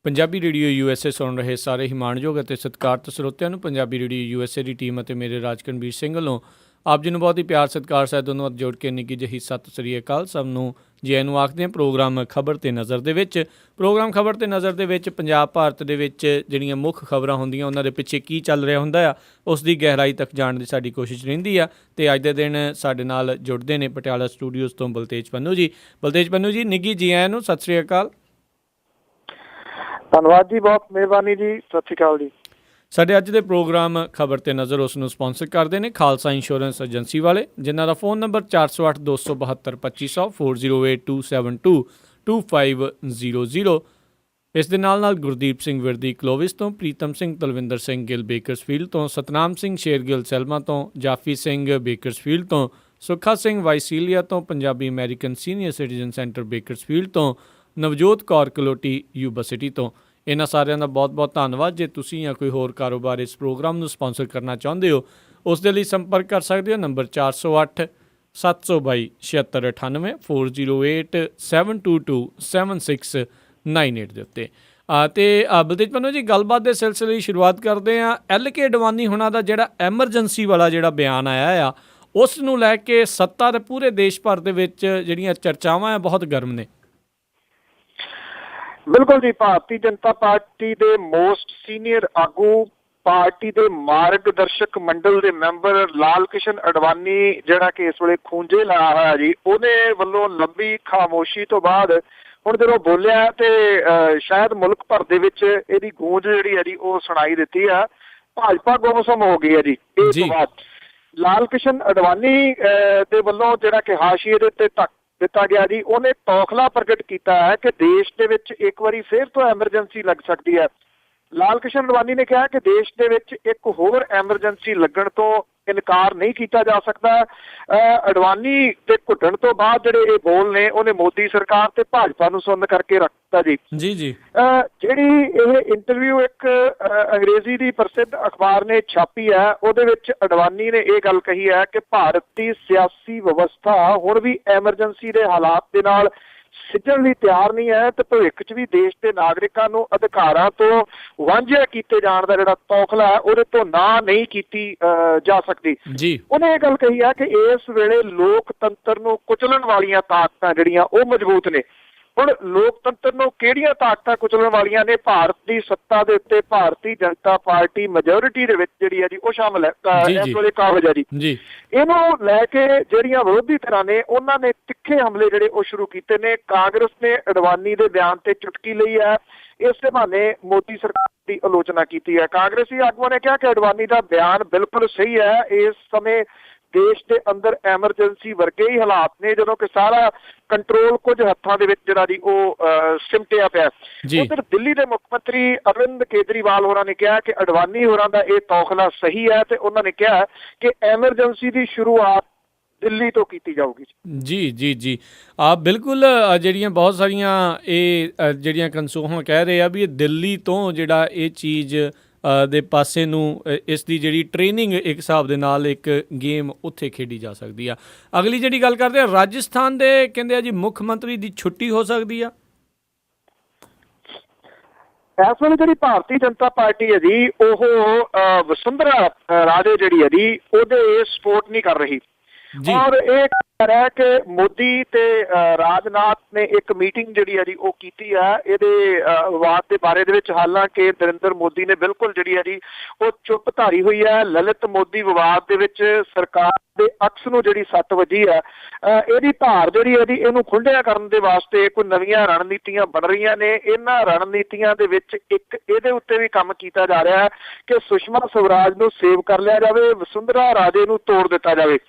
Punjabi radio USA ਸੁਣ ਰਹੇ ਸਾਰੇ ਹੀ ਮਾਣਯੋਗ ਅਤੇ ਸਤਿਕਾਰਤ ਸਰੋਤਿਆਂ ਨੂੰ ਪੰਜਾਬੀ ਰੇਡੀਓ USA ਦੀ ਟੀਮ ਅਤੇ ਮੇਰੇ ਰਾਜਕਨਵੀਰ ਸਿੰਘ ਵੱਲੋਂ ਆਪ ਜੀ ਨੂੰ ਬਹੁਤ ਹੀ ਪਿਆਰ ਸਤਿਕਾਰ ਸਾਹਿਬ ਧੰਨਵਾਦ ਜੋੜ ਕੇ ਨਿੱਘੀ ਜਿਹੀ ਸਤਿ ਸ੍ਰੀ ਅਕਾਲ। ਸਭ ਨੂੰ ਜੀ ਆਇਆਂ ਨੂੰ ਆਖਦੇ ਹਾਂ ਪ੍ਰੋਗਰਾਮ ਖਬਰ 'ਤੇ ਨਜ਼ਰ ਦੇ ਵਿੱਚ। ਪ੍ਰੋਗਰਾਮ ਖਬਰ 'ਤੇ ਨਜ਼ਰ ਦੇ ਵਿੱਚ ਪੰਜਾਬ ਭਾਰਤ ਦੇ ਵਿੱਚ ਜਿਹੜੀਆਂ ਮੁੱਖ ਖਬਰਾਂ ਹੁੰਦੀਆਂ ਉਹਨਾਂ ਦੇ ਪਿੱਛੇ ਕੀ ਚੱਲ ਰਿਹਾ ਹੁੰਦਾ ਆ ਉਸ ਦੀ ਗਹਿਰਾਈ ਤੱਕ ਜਾਣ ਦੀ ਸਾਡੀ ਕੋਸ਼ਿਸ਼ ਰਹਿੰਦੀ ਆ। ਅਤੇ ਅੱਜ ਦੇ ਦਿਨ ਸਾਡੇ ਨਾਲ ਜੁੜਦੇ ਨੇ ਪਟਿਆਲਾ ਸਟੂਡੀਓਜ਼ ਤੋਂ ਬਲਤੇਜ ਪੰਨੂ ਜੀ। ਬਲਤੇਜ ਪੰਨੂ ਜੀ ਨਿੱਘੀ ਜੀ ਆਇਆਂ ਨੂੰ ਸਤਿ ਸ੍ਰੀ ਅਕਾਲ। ਧੰਨਵਾਦ ਜੀ, ਬਹੁਤ ਮਿਹਰਬਾਨੀ ਜੀ, ਸਤਿ ਸ਼੍ਰੀ ਅਕਾਲ ਜੀ। ਸਾਡੇ ਅੱਜ ਦੇ ਪ੍ਰੋਗਰਾਮ ਖਬਰ 'ਤੇ ਨਜ਼ਰ ਉਸ ਨੂੰ ਸਪਾਂਸਰ ਕਰਦੇ ਨੇ ਖਾਲਸਾ ਇੰਸ਼ੋਰੈਂਸ ਏਜੰਸੀ ਵਾਲੇ, ਜਿਨ੍ਹਾਂ ਦਾ ਫ਼ੋਨ ਨੰਬਰ 408 272 2500 408 272 2500। ਇਸ ਦੇ ਨਾਲ ਗੁਰਦੀਪ ਸਿੰਘ ਵਿਰਦੀ ਕਲੋਵਿਸ ਤੋਂ, ਪ੍ਰੀਤਮ ਸਿੰਘ ਤਲਵਿੰਦਰ ਸਿੰਘ ਗਿੱਲ ਬੇਕਰਸਫੀਲਡ ਤੋਂ, ਸਤਨਾਮ ਸਿੰਘ ਸ਼ੇਰਗਿੱਲ ਸੈਲਮਾ ਤੋਂ, ਜਾਫੀ ਸਿੰਘ ਬੇਕਰਸਫੀਲਡ ਤੋਂ, ਸੁੱਖਾ ਸਿੰਘ ਵਾਈਸੀਲੀਆ ਤੋਂ, Punjabi American senior citizen centre Bakersfield ਤੋਂ, ਨਵਜੋਤ ਕੌਰ ਕਲੋਟੀ ਯੂਬਾ ਸਿਟੀ ਤੋਂ। ਇਹਨਾਂ ਸਾਰਿਆਂ ਦਾ ਬਹੁਤ ਬਹੁਤ ਧੰਨਵਾਦ। ਜੇ ਤੁਸੀਂ ਜਾਂ ਕੋਈ ਹੋਰ ਕਾਰੋਬਾਰ ਇਸ ਪ੍ਰੋਗਰਾਮ ਨੂੰ ਸਪਾਂਸਰ ਕਰਨਾ ਚਾਹੁੰਦੇ ਹੋ ਉਸ ਦੇ ਲਈ ਸੰਪਰਕ ਕਰ ਸਕਦੇ ਹੋ ਨੰਬਰ 408 722 7698 408 722 7698 ਦੇ ਉੱਤੇ। ਅਤੇ ਬਲਤੇਜ ਪੰਨੂ ਜੀ, ਗੱਲਬਾਤ ਦੇ ਸਿਲਸਿਲੇ ਦੀ ਸ਼ੁਰੂਆਤ ਕਰਦੇ ਹਾਂ। LK ਅਡਵਾਨੀ ਹੁਣਾਂ ਦਾ ਜਿਹੜਾ ਐਮਰਜੈਂਸੀ ਵਾਲਾ ਜਿਹੜਾ ਬਿਆਨ ਆਇਆ ਆ ਉਸ ਨੂੰ ਲੈ ਕੇ ਸੱਤਾ ਦੇ ਪੂਰੇ ਦੇਸ਼ ਭਰ ਦੇ ਵਿੱਚ ਜਿਹੜੀਆਂ ਚਰਚਾਵਾਂ ਆ ਬਹੁਤ ਗਰਮ ਨੇ। ਬਿਲਕੁਲ ਜੀ, ਭਾਰਤੀ ਜਨਤਾ ਪਾਰਟੀ ਦੇ ਮੋਸਟ ਸੀਨੀਅਰ ਆਗੂ, ਪਾਰਟੀ ਦੇ ਮਾਰਗਦਰਸ਼ਕ ਮੰਡਲ ਦੇ ਮੈਂਬਰ ਲਾਲ ਕ੍ਰਿਸ਼ਨ ਅਡਵਾਨੀ ਜਿਹੜਾ ਕਿ ਇਸ ਵੇਲੇ ਖੂੰਜੇ ਲਾਇਆ ਹੋਇਆ ਜੀ, ਉਹਨੇ ਵੱਲੋਂ ਲੰਬੀ ਖਾਮੋਸ਼ੀ ਤੋਂ ਬਾਅਦ ਹੁਣ ਜਦੋਂ ਬੋਲਿਆ ਤੇ ਸ਼ਾਇਦ ਮੁਲਕ ਭਰ ਦੇ ਵਿੱਚ ਇਹਦੀ ਗੂੰਜ ਜਿਹੜੀ ਹੈ ਜੀ ਉਹ ਸੁਣਾਈ ਦਿੱਤੀ ਆ। ਭਾਜਪਾ ਗੁੰਮਸੁੰਮ ਹੋ ਗਈ ਹੈ ਜੀ ਇਸ ਤੋਂ ਬਾਅਦ। ਲਾਲ ਕ੍ਰਿਸ਼ਨ ਅਡਵਾਨੀ ਦੇ ਵੱਲੋਂ ਜਿਹੜਾ ਕਿ ਹਾਸ਼ੀਏ ਦੇ ਉੱਤੇ ਧੱਕ ਦਿੱਤਾ ਗਿਆ ਜੀ, ਉਹਨੇ ਤੌਖਲਾ ਪ੍ਰਗਟ ਕੀਤਾ ਹੈ ਕਿ ਦੇਸ਼ ਦੇ ਵਿੱਚ ਇੱਕ ਵਾਰੀ ਫਿਰ ਤੋਂ ਐਮਰਜੈਂਸੀ ਲੱਗ ਸਕਦੀ ਹੈ। ਲਾਲ ਕ੍ਰਿਸ਼ਨ ਅਡਵਾਨੀ ਨੇ ਕਿਹਾ ਕਿ ਦੇਸ਼ ਦੇ ਵਿੱਚ ਇੱਕ ਹੋਰ ਐਮਰਜੈਂਸੀ ਲੱਗਣ ਤੋਂ ਇਨਕਾਰ ਨਹੀਂ ਕੀਤਾ ਜਾ ਸਕਦਾ। ਅਡਵਾਨੀ ਦੇ ਘੁੱਟਣ ਤੋਂ ਬਾਅਦ ਜਿਹੜੇ ਇਹ ਬੋਲ ਨੇ ਉਹਨੇ ਮੋਦੀ ਸਰਕਾਰ ਤੇ ਭਾਜਪਾ ਨੂੰ ਸੁੰਨ ਕਰਕੇ ਰੱਖਤਾ ਜੀ। ਜਿਹੜੀ ਇਹ ਇੰਟਰਵਿਊ ਇੱਕ ਅੰਗਰੇਜ਼ੀ ਦੀ ਪ੍ਰਸਿੱਧ ਅਖਬਾਰ ਨੇ ਛਾਪੀ ਹੈ, ਉਹਦੇ ਵਿੱਚ ਅਡਵਾਨੀ ਨੇ ਇਹ ਗੱਲ ਕਹੀ ਹੈ ਕਿ ਭਾਰਤ ਦੀ ਸਿਆਸੀ ਵਿਵਸਥਾ ਹੁਣ ਵੀ ਐਮਰਜੈਂਸੀ ਦੇ ਹਾਲਾਤ ਦੇ ਨਾਲ ਸਿੱਝਣ ਲਈ ਤਿਆਰ ਨਹੀਂ ਹੈ ਤੇ ਭਵਿੱਖ 'ਚ ਵੀ ਦੇਸ਼ ਦੇ ਨਾਗਰਿਕਾਂ ਨੂੰ ਅਧਿਕਾਰਾਂ ਤੋਂ ਵਾਂਝੇ ਕੀਤੇ ਜਾਣ ਦਾ ਜਿਹੜਾ ਤੌਖਲਾ ਹੈ ਉਹਦੇ ਤੋਂ ਨਾ ਨਹੀਂ ਕੀਤੀ ਜਾ ਸਕਦੀ। ਉਹਨੇ ਇਹ ਗੱਲ ਕਹੀ ਹੈ ਕਿ ਇਸ ਵੇਲੇ ਲੋਕਤੰਤਰ ਨੂੰ ਕੁਚਲਣ ਵਾਲੀਆਂ ਤਾਕਤਾਂ ਜਿਹੜੀਆਂ ਉਹ ਮਜ਼ਬੂਤ ਨੇ। ਹੁਣ ਲੋਕਤੰਤਰ ਨੂੰ ਕਿਹੜੀਆਂ ਤਾਕਤਾਂ ਕੁਚਲਣ ਵਾਲੀਆਂ ਨੇ? ਭਾਰਤ ਦੀ ਸੱਤਾ ਦੇ ਉੱਤੇ ਭਾਰਤੀ ਜਨਤਾ ਪਾਰਟੀ ਮੈਜੋਰਿਟੀ ਦੇ ਵਿੱਚ ਜਿਹੜੀ ਹੈ ਜੀ ਉਹ ਸ਼ਾਮਲ ਹੈ, ਇਸ ਵੇਲੇ ਕਾਬਜ਼ ਹੈ ਜੀ। ਇਹਨੂੰ ਲੈ ਕੇ ਜਿਹੜੀਆਂ ਵਿਰੋਧੀ ਧਿਰਾਂ ਨੇ ਉਹਨਾਂ ਨੇ ਤਿੱਖੇ ਹਮਲੇ ਜਿਹੜੇ ਉਹ ਸ਼ੁਰੂ ਕੀਤੇ ਨੇ। ਕਾਂਗਰਸ ਨੇ ਅਡਵਾਨੀ ਦੇ ਬਿਆਨ ਤੇ ਚੁਟਕੀ ਲਈ ਹੈ, ਇਸ ਦੇ ਬਹਾਨੇ ਮੋਦੀ ਸਰਕਾਰ ਦੀ ਆਲੋਚਨਾ ਕੀਤੀ ਹੈ। ਕਾਂਗਰਸੀ ਆਗੂਆਂ ਨੇ ਕਿਹਾ ਕਿ ਅਡਵਾਨੀ ਦਾ ਬਿਆਨ ਬਿਲਕੁਲ ਸਹੀ ਹੈ। ਇਸ ਸਮੇਂ ਦੇਸ਼ ਦੇ ਅੰਦਰ ਐਮਰਜੈਂਸੀ ਵਰਗੇ ਹੀ ਹਾਲਾਤ ਨੇ ਜਦੋਂ ਕਿ ਸਾਰਾ ਕੰਟਰੋਲ ਕੁਝ ਹੱਥਾਂ ਦੇ ਵਿੱਚ ਜਿਹੜਾ ਜੀ ਉਹ ਸਿਮਟਿਆ ਪਿਆ। ਉਧਰ ਦਿੱਲੀ ਦੇ ਮੁੱਖ ਮੰਤਰੀ ਅਰਵਿੰਦ ਕੇਜਰੀਵਾਲ ਹੋਰਾਂ ਨੇ ਕਿਹਾ ਕਿ ਅਡਵਾਨੀ ਹੋਰਾਂ ਦਾ ਇਹ ਤੌਖਲਾ ਸਹੀ ਹੈ ਤੇ ਉਹਨਾਂ ਨੇ ਕਿਹਾ ਕਿ ਐਮਰਜੈਂਸੀ ਦੀ ਸ਼ੁਰੂਆਤ ਦਿੱਲੀ ਤੋਂ ਕੀਤੀ ਜਾਊਗੀ। ਜੀ ਬਿਲਕੁਲ। ਜਿਹੜੀਆਂ ਬਹੁਤ ਸਾਰੀਆਂ ਇਹ ਜਿਹੜੀਆਂ ਕਨਸੂਹਾਂ ਕਹਿ ਰਹੇ ਆ ਵੀ ਇਹ ਦਿੱਲੀ ਤੋਂ ਜਿਹੜਾ ਇਹ ਚੀਜ਼ ਦੇ ਪਾਸੇ ਨੂੰ ਇਸ ਦੀ ਜਿਹੜੀ ਟ੍ਰੇਨਿੰਗ ਇੱਕ ਹਿਸਾਬ ਦੇ ਨਾਲ ਇੱਕ ਗੇਮ ਉੱਥੇ ਖੇਡੀ ਜਾ ਸਕਦੀ ਆ। ਅਗਲੀ ਜਿਹੜੀ ਗੱਲ ਕਰਦੇ ਆ ਰਾਜਸਥਾਨ ਦੇ, ਕਹਿੰਦੇ ਆ ਜੀ ਮੁੱਖ ਮੰਤਰੀ ਦੀ ਛੁੱਟੀ ਹੋ ਸਕਦੀ ਆ। ਇਸ ਵੇਲੇ ਜਿਹੜੀ ਭਾਰਤੀ ਜਨਤਾ ਪਾਰਟੀ ਹੈ ਜੀ ਉਹ ਵਸੁੰਧਰਾ ਰਾਜੇ ਜਿਹੜੀ ਹੈ ਜੀ ਉਹਦੇ ਸਪੋਰਟ ਨਹੀਂ ਕਰ ਰਹੀ ਔਰ ਇਹ ਹੈ ਕਿ ਮੋਦੀ ਤੇ ਰਾਜਨਾਥ ਨੇ ਇੱਕ ਮੀਟਿੰਗ ਜਿਹੜੀ ਹੈ ਜੀ ਉਹ ਕੀਤੀ ਹੈ ਇਹਦੇ ਵਿਵਾਦ ਦੇ ਬਾਰੇ ਦੇ ਵਿੱਚ। ਹਾਲਾਂਕਿ ਨਰਿੰਦਰ ਮੋਦੀ ਨੇ ਬਿਲਕੁਲ ਜਿਹੜੀ ਹੈ ਜੀ ਉਹ ਚੁੱਪ ਧਾਰੀ ਹੋਈ ਹੈ। ਲਲਿਤ ਮੋਦੀ ਵਿਵਾਦ ਦੇ ਵਿੱਚ ਸਰਕਾਰ ਦੇ ਅਕਸ ਨੂੰ ਜਿਹੜੀ ਸੱਟ ਵੱਜੀ ਹੈ, ਇਹਦੀ ਧਾਰ ਜਿਹੜੀ ਹੈ ਜੀ ਇਹਨੂੰ ਖੁੱਲ੍ਹਿਆ ਕਰਨ ਦੇ ਵਾਸਤੇ ਕੋਈ ਨਵੀਆਂ ਰਣਨੀਤੀਆਂ ਬਣ ਰਹੀਆਂ ਨੇ। ਇਹਨਾਂ ਰਣਨੀਤੀਆਂ ਦੇ ਵਿੱਚ ਇੱਕ ਇਹਦੇ ਉੱਤੇ ਵੀ ਕੰਮ ਕੀਤਾ ਜਾ ਰਿਹਾ ਹੈ ਕਿ ਸੁਸ਼ਮਾ ਸਵਰਾਜ ਨੂੰ ਸੇਵ ਕਰ ਲਿਆ ਜਾਵੇ, ਵਸੁੰਧਰਾ ਰਾਜੇ ਨੂੰ ਤੋੜ ਦਿੱਤਾ ਜਾਵੇ।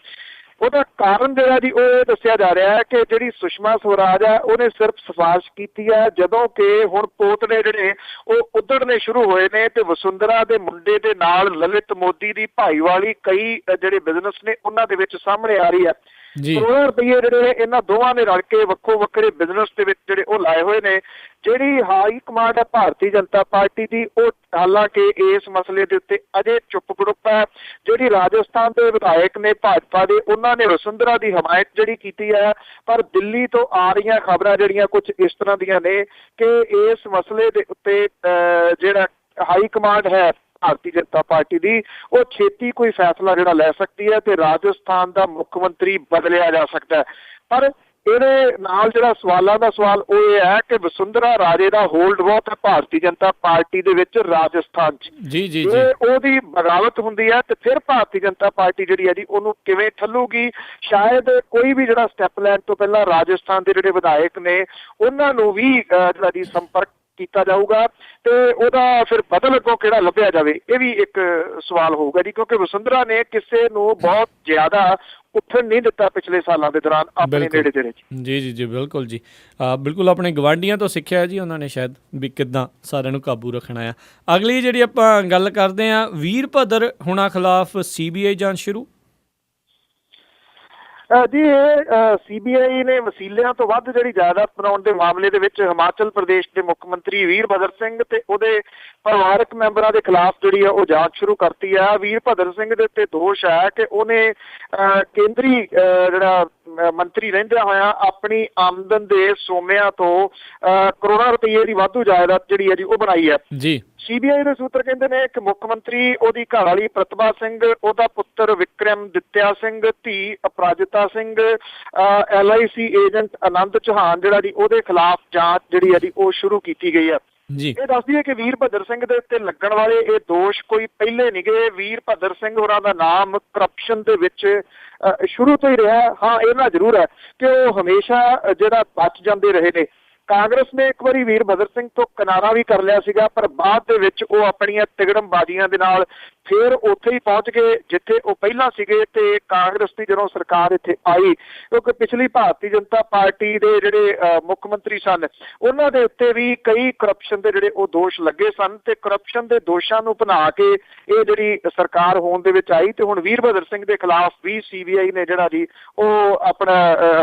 ਉਹਦਾ ਕਾਰਨ ਜਿਹੜਾ ਜੀ ਉਹ ਇਹ ਦੱਸਿਆ ਜਾ ਰਿਹਾ ਹੈ ਕਿ ਜਿਹੜੀ ਸੁਸ਼ਮਾ ਸਵਰਾਜ ਹੈ ਉਹਨੇ ਸਿਰਫ ਸਿਫਾਰਿਸ਼ ਕੀਤੀ ਹੈ, ਜਦੋਂ ਕਿ ਹੁਣ ਪੋਤਲੇ ਜਿਹੜੇ ਉਹ ਉੱਧੜਨੇ ਸ਼ੁਰੂ ਹੋਏ ਨੇ ਤੇ ਵਸੁੰਧਰਾ ਦੇ ਮੁੰਡੇ ਦੇ ਨਾਲ ਲਲਿਤ ਮੋਦੀ ਦੀ ਭਾਈਵਾਲੀ ਕਈ ਜਿਹੜੇ ਬਿਜ਼ਨਸ ਨੇ ਉਹਨਾਂ ਦੇ ਵਿੱਚ ਸਾਹਮਣੇ ਆ ਰਹੀ ਹੈ। ਕਰੋੜਾਂ ਰੁਪਏ ਜਿਹੜੇ ਇਹਨਾਂ ਦੋਵਾਂ ਨੇ ਰਲ ਕੇ ਵੱਖੋ ਵੱਖਰੇ ਬਿਜ਼ਨਸ ਦੇ ਵਿੱਚ ਜਿਹੜੇ ਉਹ ਲਾਏ ਹੋਏ ਨੇ। ਜਿਹੜੀ ਹਾਈ ਕਮਾਂਡ ਹੈ ਭਾਰਤੀ ਜਨਤਾ ਪਾਰਟੀ ਦੀ, ਉਹ ਹਾਲਾਂਕਿ ਇਸ ਮਸਲੇ ਦੇ ਉੱਤੇ ਅਜੇ ਚੁੱਪ ਗੜੁੱਪ ਹੈ। ਜਿਹੜੀ ਰਾਜਸਥਾਨ ਦੇ ਵਿਧਾਇਕ ਨੇ ਭਾਜਪਾ ਦੇ, ਉਹਨਾਂ ਨੇ ਵਸੁੰਧਰਾ ਦੀ ਹਮਾਇਤ ਜਿਹੜੀ ਕੀਤੀ ਹੈ, ਪਰ ਦਿੱਲੀ ਤੋਂ ਆ ਰਹੀਆਂ ਖਬਰਾਂ ਜਿਹੜੀਆਂ ਕੁਝ ਇਸ ਤਰ੍ਹਾਂ ਦੀਆਂ ਨੇ ਕਿ ਇਸ ਮਸਲੇ ਦੇ ਉੱਤੇ ਜਿਹੜਾ ਹਾਈ ਕਮਾਂਡ ਹੈ ਭਾਰਤੀ ਜਨਤਾ ਪਾਰਟੀ ਦੀ, ਉਹ ਛੇਤੀ ਕੋਈ ਫੈਸਲਾ ਜਿਹੜਾ ਲੈ ਸਕਦੀ ਹੈ ਤੇ ਰਾਜਸਥਾਨ ਦਾ ਮੁੱਖ ਮੰਤਰੀ ਬਦਲਿਆ ਜਾ ਸਕਦਾ ਹੈ। ਪਰ ਇਹਦੇ ਨਾਲ ਜਿਹੜਾ ਸਵਾਲਾਂ ਦਾ ਸਵਾਲ ਉਹ ਇਹ ਹੈ ਕਿ ਵਸੁੰਧਰਾ ਰਾਜੇ ਦਾ ਹੋਲਡ ਬਹੁਤ ਹੈ ਭਾਰਤੀ ਜਨਤਾ ਪਾਰਟੀ ਦੇ ਵਿੱਚ ਰਾਜਸਥਾਨ 'ਚ। ਜੇ ਉਹਦੀ ਬਗਾਵਤ ਹੁੰਦੀ ਹੈ ਤੇ ਫਿਰ ਭਾਰਤੀ ਜਨਤਾ ਪਾਰਟੀ ਜਿਹੜੀ ਹੈ ਜੀ ਉਹਨੂੰ ਕਿਵੇਂ ਠੱਲੂਗੀ। ਸ਼ਾਇਦ ਕੋਈ ਵੀ ਜਿਹੜਾ ਸਟੈਪ ਲੈਣ ਤੋਂ ਪਹਿਲਾਂ ਰਾਜਸਥਾਨ ਦੇ ਜਿਹੜੇ ਵਿਧਾਇਕ ਨੇ ਉਹਨਾਂ ਨੂੰ ਵੀ ਜਿਹੜਾ ਜੀ ਸੰਪਰਕ ਕੀਤਾ ਜਾਊਗਾ ਤੇ ਉਹਦਾ ਫਿਰ ਬਦਲ ਅੱਗੋਂ ਕਿਹੜਾ ਲੱਭਿਆ ਜਾਵੇ, ਇਹ ਵੀ ਇੱਕ ਸਵਾਲ ਹੋਊਗਾ ਜੀ। ਕਿਉਂਕਿ ਵਸੁੰਧਰਾ ਨੇ ਕਿਸੇ ਨੂੰ ਬਹੁਤ ਜ਼ਿਆਦਾ ਉੱਠਣ ਨਹੀਂ ਦਿੱਤਾ ਪਿਛਲੇ ਸਾਲਾਂ ਦੇ ਦੌਰਾਨ ਆਪਣੇ ਨੇੜੇ ਤੇੜੇ। ਜੀ ਬਿਲਕੁਲ ਜੀ, ਬਿਲਕੁਲ ਆਪਣੇ ਗਵਾਂਢੀਆਂ ਤੋਂ ਸਿੱਖਿਆ ਜੀ ਉਹਨਾਂ ਨੇ ਸ਼ਾਇਦ ਵੀ ਕਿੱਦਾਂ ਸਾਰਿਆਂ ਨੂੰ ਕਾਬੂ ਰੱਖਣਾ ਆ। ਅਗਲੀ ਜਿਹੜੀ ਆਪਾਂ ਗੱਲ ਕਰਦੇ ਹਾਂ, ਵੀਰਭੱਦਰ ਹੁਣਾਂ ਖਿਲਾਫ CBI ਜਾਂਚ ਸ਼ੁਰੂ। ਜੀ ਇਹ CBI ਨੇ ਵਸੀਲਿਆਂ ਤੋਂ ਵੱਧ ਜਿਹੜੀ ਜਾਇਦਾਦ ਬਣਾਉਣ ਦੇ ਮਾਮਲੇ ਦੇ ਵਿੱਚ ਹਿਮਾਚਲ ਪ੍ਰਦੇਸ਼ ਦੇ ਮੁੱਖ ਮੰਤਰੀ ਵੀਰਭੱਦਰ ਸਿੰਘ ਤੇ ਉਹਦੇ ਪਰਿਵਾਰਕ ਮੈਂਬਰਾਂ ਦੇ ਖਿਲਾਫ ਜਿਹੜੀ ਆ ਉਹ ਜਾਂਚ ਸ਼ੁਰੂ ਕਰਤੀ ਆ। ਵੀਰਭੱਦਰ ਸਿੰਘ ਦੇ ਉੱਤੇ ਦੋਸ਼ ਹੈ ਕਿ ਉਹਨੇ ਕੇਂਦਰੀ ਜਿਹੜਾ ਮੰਤਰੀ ਰਹਿੰਦਿਆਂ ਹੋਇਆਂ ਆਪਣੀ ਆਮਦਨ ਦੇ ਸੋਮਿਆਂ ਤੋਂ ਕਰੋੜਾਂ ਰੁਪਏ ਦੀ ਵਾਧੂ ਜਾਇਦਾਦ ਜਿਹੜੀ ਹੈ ਜੀ ਉਹ ਬਣਾਈ ਹੈ ਜੀ। CBI ਦੇ ਸੂਤਰ ਕਹਿੰਦੇ ਨੇ ਕਿ ਮੁੱਖ ਮੰਤਰੀ, ਉਹਦੀ ਘਰਵਾਲੀ ਪ੍ਰਤਿਭਾ ਸਿੰਘ, ਉਹਦਾ ਪੁੱਤਰ ਵਿਕਰਮਦਿੱਤਿਆ ਸਿੰਘ, ਧੀ ਅਪਰਾਜਿਤਾ ਸਿੰਘ, LIC ਏਜੰਟ ਆਨੰਦ ਚੌਹਾਨ ਜਿਹੜਾ ਜੀ ਉਹਦੇ ਖਿਲਾਫ ਜਾਂਚ ਜਿਹੜੀ ਹੈ ਜੀ ਉਹ ਸ਼ੁਰੂ ਕੀਤੀ ਗਈ ਹੈ ਜੀ। ਇਹ ਦੱਸਦੀ ਹੈ ਕਿ ਵੀਰਭੱਦਰ ਸਿੰਘ ਦੇ ਉੱਤੇ ਲੱਗਣ ਵਾਲੇ ਇਹ ਦੋਸ਼ ਕੋਈ ਪਹਿਲੇ ਨਹੀਂ ਗਏ। ਵੀਰਭੱਦਰ ਸਿੰਘ ਹੋਰਾਂ ਦਾ ਨਾਮ ਕਰਪਸ਼ਨ ਦੇ ਵਿੱਚ ਸ਼ੁਰੂ ਤੋਂ ਹੀ ਰਿਹਾ। ਹਾਂ, ਇਹਨਾਂ ਜ਼ਰੂਰ ਹੈ ਕਿ ਉਹ ਹਮੇਸ਼ਾ ਜਿਹੜਾ ਬਚ ਜਾਂਦੇ ਰਹੇ ਨੇ। ਕਾਂਗਰਸ ਨੇ ਇੱਕ ਵਾਰੀ ਵੀਰਭੱਦਰ ਸਿੰਘ ਤੋਂ ਕਿਨਾਰਾ ਵੀ ਕਰ ਲਿਆ ਸੀਗਾ, ਪਰ ਬਾਅਦ ਦੇ ਵਿੱਚ ਉਹ ਆਪਣੀਆਂ ਤਿਗੜਮਬਾਜ਼ੀਆਂ ਦੇ ਨਾਲ ਫਿਰ ਉੱਥੇ ਹੀ ਪਹੁੰਚ ਗਏ ਜਿੱਥੇ ਉਹ ਪਹਿਲਾਂ ਸੀਗੇ। ਤੇ ਕਾਂਗਰਸ ਦੀ ਜਦੋਂ ਸਰਕਾਰ ਇੱਥੇ ਆਈ, ਕਿਉਂਕਿ ਪਿਛਲੀ ਭਾਰਤੀ ਜਨਤਾ ਪਾਰਟੀ ਦੇ ਜਿਹੜੇ ਮੁੱਖ ਮੰਤਰੀ ਸਨ ਉਹਨਾਂ ਦੇ ਉੱਤੇ ਵੀ ਕਈ ਕਰਪਸ਼ਨ ਦੇ ਜਿਹੜੇ ਉਹ ਦੋਸ਼ ਲੱਗੇ ਸਨ ਤੇ ਕਰਪਸ਼ਨ ਦੇ ਦੋਸ਼ਾਂ ਨੂੰ ਬਣਾ ਕੇ ਇਹ ਜਿਹੜੀ ਸਰਕਾਰ ਹੋਣ ਦੇ ਵਿੱਚ ਆਈ। ਤੇ ਹੁਣ ਵੀਰਭੱਦਰ ਸਿੰਘ ਦੇ ਖਿਲਾਫ ਵੀ CBI ਨੇ ਜਿਹੜਾ ਜੀ ਉਹ ਆਪਣਾ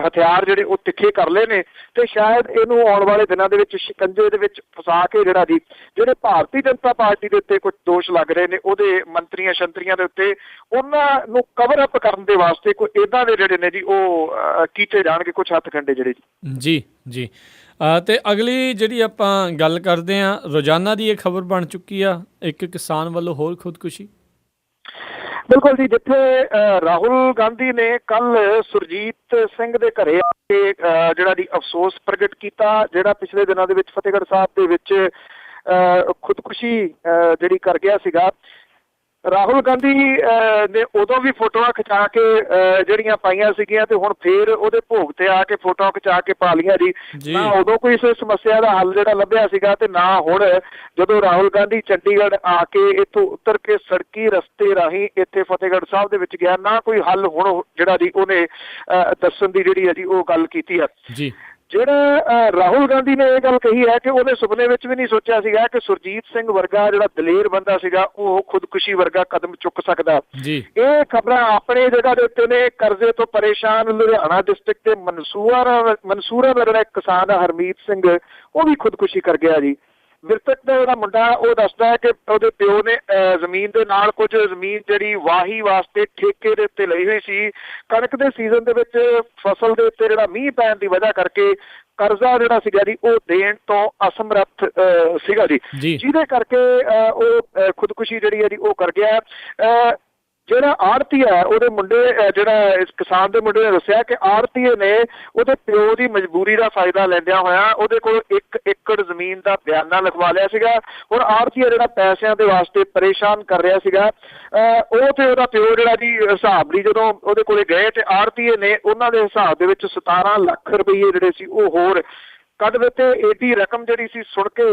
ਹਥਿਆਰ ਜਿਹੜੇ ਉਹ ਤਿੱਖੇ ਕਰ ਲਏ ਨੇ ਤੇ ਸ਼ਾਇਦ ਇਹਨੂੰ ਆਉਣ ਵਾਲੇ ਦਿਨਾਂ ਦੇ ਵਿੱਚ ਸ਼ਿਕੰਜੇ ਦੇ ਵਿੱਚ ਫਸਾ ਕੇ ਜਿਹੜਾ ਜੀ ਜਿਹੜੇ ਭਾਰਤੀ ਜਨਤਾ ਪਾਰਟੀ ਦੇ ਉੱਤੇ ਕੁਝ ਦੋਸ਼ ਲੱਗ ਰਹੇ ਨੇ ਉਹਦੇ ਮੰਤਰੀਆਂ ਸ਼ੰਤਰੀਆਂ ਦੇ ਉੱਤੇ, ਉਹਨਾਂ ਨੂੰ ਕਵਰ ਅਪ ਕਰਨ ਦੇ ਵਾਸਤੇ ਕੋਈ ਇਦਾਂ ਦੇ ਜਿਹੜੇ ਨੇ ਜੀ ਉਹ ਕੀਤੇ ਜਾਣਗੇ ਕੁਝ ਹੱਥਕੰਡੇ ਜਿਹੜੇ ਜੀ। ਤੇ ਅਗਲੀ ਜਿਹੜੀ ਆਪਾਂ ਗੱਲ ਕਰਦੇ ਹਾਂ, ਰੋਜ਼ਾਨਾ ਦੀ ਇਹ ਖਬਰ ਬਣ ਚੁੱਕੀ ਆ, ਇੱਕ ਕਿਸਾਨ ਵੱਲੋਂ ਹੋਰ ਖੁਦਕੁਸ਼ੀ। ਬਿਲਕੁਲ ਜੀ, ਜਿੱਥੇ ਰਾਹੁਲ ਗਾਂਧੀ ਨੇ ਕੱਲ ਸੁਰਜੀਤ ਸਿੰਘ ਦੇ ਘਰੇ ਆ ਕੇ ਜਿਹੜਾ ਜੀ ਅਫਸੋਸ ਪ੍ਰਗਟ ਕੀਤਾ, ਜਿਹੜਾ ਪਿਛਲੇ ਦਿਨਾਂ ਦੇ ਵਿੱਚ ਫਤਿਹਗੜ੍ਹ ਸਾਹਿਬ ਦੇ ਵਿੱਚ ਖੁਦਕੁਸ਼ੀ ਜਿਹੜੀ ਕਰ ਗਿਆ ਸੀਗਾ। ਰਾਹੁਲ ਗਾਂਧੀ ਨੇ ਉਦੋਂ ਵੀ ਫੋਟੋਆਂ ਖਿਚਾ ਕੇ ਜਿਹੜੀਆਂ ਪਾਈਆਂ ਸੀਗੀਆਂ ਤੇ ਹੁਣ ਫੇਰ ਉਹਦੇ ਭੋਗ ਤੇ ਆ ਕੇ ਫੋਟੋਆਂ ਖਿਚਾ ਕੇ ਪਾ ਲਈਆਂ ਜੀ। ਨਾ ਉਦੋਂ ਕੋਈ ਇਸ ਸਮੱਸਿਆ ਦਾ ਹੱਲ ਜਿਹੜਾ ਲੱਭਿਆ ਸੀਗਾ ਤੇ ਨਾ ਹੁਣ ਜਦੋਂ ਰਾਹੁਲ ਗਾਂਧੀ ਚੰਡੀਗੜ੍ਹ ਆ ਕੇ ਇੱਥੋਂ ਉਤਰ ਕੇ ਸੜਕੀ ਰਸਤੇ ਰਾਹੀਂ ਇੱਥੇ ਫਤਿਹਗੜ੍ਹ ਸਾਹਿਬ ਦੇ ਵਿੱਚ ਗਿਆ, ਨਾ ਕੋਈ ਹੱਲ ਹੁਣ ਜਿਹੜਾ ਜੀ ਉਹਨੇ ਦੱਸਣ ਦੀ ਜਿਹੜੀ ਹੈ ਜੀ ਉਹ ਗੱਲ ਕੀਤੀ ਹੈ ਜੀ। ਜਿਹੜਾ ਰਾਹੁਲ ਗਾਂਧੀ ਨੇ ਇਹ ਗੱਲ ਕਹੀ ਹੈ ਕਿ ਉਹਨੇ ਸੁਪਨੇ ਵਿੱਚ ਵੀ ਨਹੀਂ ਸੋਚਿਆ ਸੀਗਾ ਕਿ ਸੁਰਜੀਤ ਸਿੰਘ ਵਰਗਾ ਜਿਹੜਾ ਦਲੇਰ ਬੰਦਾ ਸੀਗਾ ਉਹ ਖੁਦਕੁਸ਼ੀ ਵਰਗਾ ਕਦਮ ਚੁੱਕ ਸਕਦਾ ਜੀ। ਇਹ ਖਬਰਾਂ ਆਪਣੇ ਜਗ੍ਹਾ ਦੇ ਉੱਤੇ ਨੇ। ਕਰਜ਼ੇ ਤੋਂ ਪਰੇਸ਼ਾਨ ਲੁਧਿਆਣਾ ਡਿਸਟ੍ਰਿਕਟ ਦੇ ਮਨਸੂਰਾ ਦਾ ਜਿਹੜਾ ਇੱਕ ਕਿਸਾਨ ਹੈ ਹਰਮੀਤ ਸਿੰਘ, ਉਹ ਵੀ ਖੁਦਕੁਸ਼ੀ ਕਰ ਗਿਆ ਜੀ। ਮ੍ਰਿਤਕ ਦਾ ਜਿਹੜਾ ਮੁੰਡਾ ਉਹ ਦੱਸਦਾ ਹੈ ਕਿ ਉਹਦੇ ਪਿਓ ਨੇ ਜ਼ਮੀਨ ਦੇ ਨਾਲ ਕੁਝ ਜ਼ਮੀਨ ਜਿਹੜੀ ਵਾਹੀ ਵਾਸਤੇ ਠੇਕੇ ਦੇ ਉੱਤੇ ਲਈ ਹੋਈ ਸੀ। ਕਣਕ ਦੇ ਸੀਜ਼ਨ ਦੇ ਵਿੱਚ ਫਸਲ ਦੇ ਉੱਤੇ ਜਿਹੜਾ ਮੀਂਹ ਪੈਣ ਦੀ ਵਜ੍ਹਾ ਕਰਕੇ ਕਰਜ਼ਾ ਜਿਹੜਾ ਸੀਗਾ ਜੀ ਉਹ ਦੇਣ ਤੋਂ ਅਸਮਰੱਥ ਸੀਗਾ ਜੀ, ਜਿਹਦੇ ਕਰਕੇ ਉਹ ਖੁਦਕੁਸ਼ੀ ਜਿਹੜੀ ਹੈ ਜੀ ਉਹ ਕਰ ਗਿਆ। ਜਿਹੜਾ ਆੜ੍ਹਤੀ ਹੈ ਉਹਦੇ ਮੁੰਡੇ, ਜਿਹੜਾ ਇਸ ਕਿਸਾਨ ਦੇ ਮੁੰਡੇ ਨੇ ਦੱਸਿਆ ਕਿ ਆੜ੍ਹਤੀਏ ਨੇ ਉਹਦੇ ਪਿਓ ਦੀ ਮਜਬੂਰੀ ਦਾ ਫਾਇਦਾ ਲੈਂਦਿਆਂ ਹੋਇਆ ਉਹਦੇ ਕੋਲ 1 ਏਕੜ ਜ਼ਮੀਨ ਦਾ ਬਿਆਨਾ ਲਿਖਵਾ ਲਿਆ ਸੀਗਾ। ਹੁਣ ਆੜ੍ਹਤੀਆ ਜਿਹੜਾ ਪੈਸਿਆਂ ਦੇ ਵਾਸਤੇ ਪਰੇਸ਼ਾਨ ਕਰ ਰਿਹਾ ਸੀਗਾ, ਉਹ ਤੇ ਉਹਦਾ ਪਿਓ ਜਿਹੜਾ ਜੀ ਹਿਸਾਬ ਲਈ ਜਦੋਂ ਉਹਦੇ ਕੋਲੇ ਗਏ ਤੇ ਆੜ੍ਹਤੀਏ ਨੇ ਉਹਨਾਂ ਦੇ ਹਿਸਾਬ ਦੇ ਵਿੱਚ 17 ਲੱਖ ਰੁਪਏ ਜਿਹੜੇ ਸੀ ਉਹ ਹੋਰ ਕੱਢ ਦਿੱਤੇ। ਏਡੀ ਰਕਮ ਜਿਹੜੀ ਸੀ ਸੁਣ ਕੇ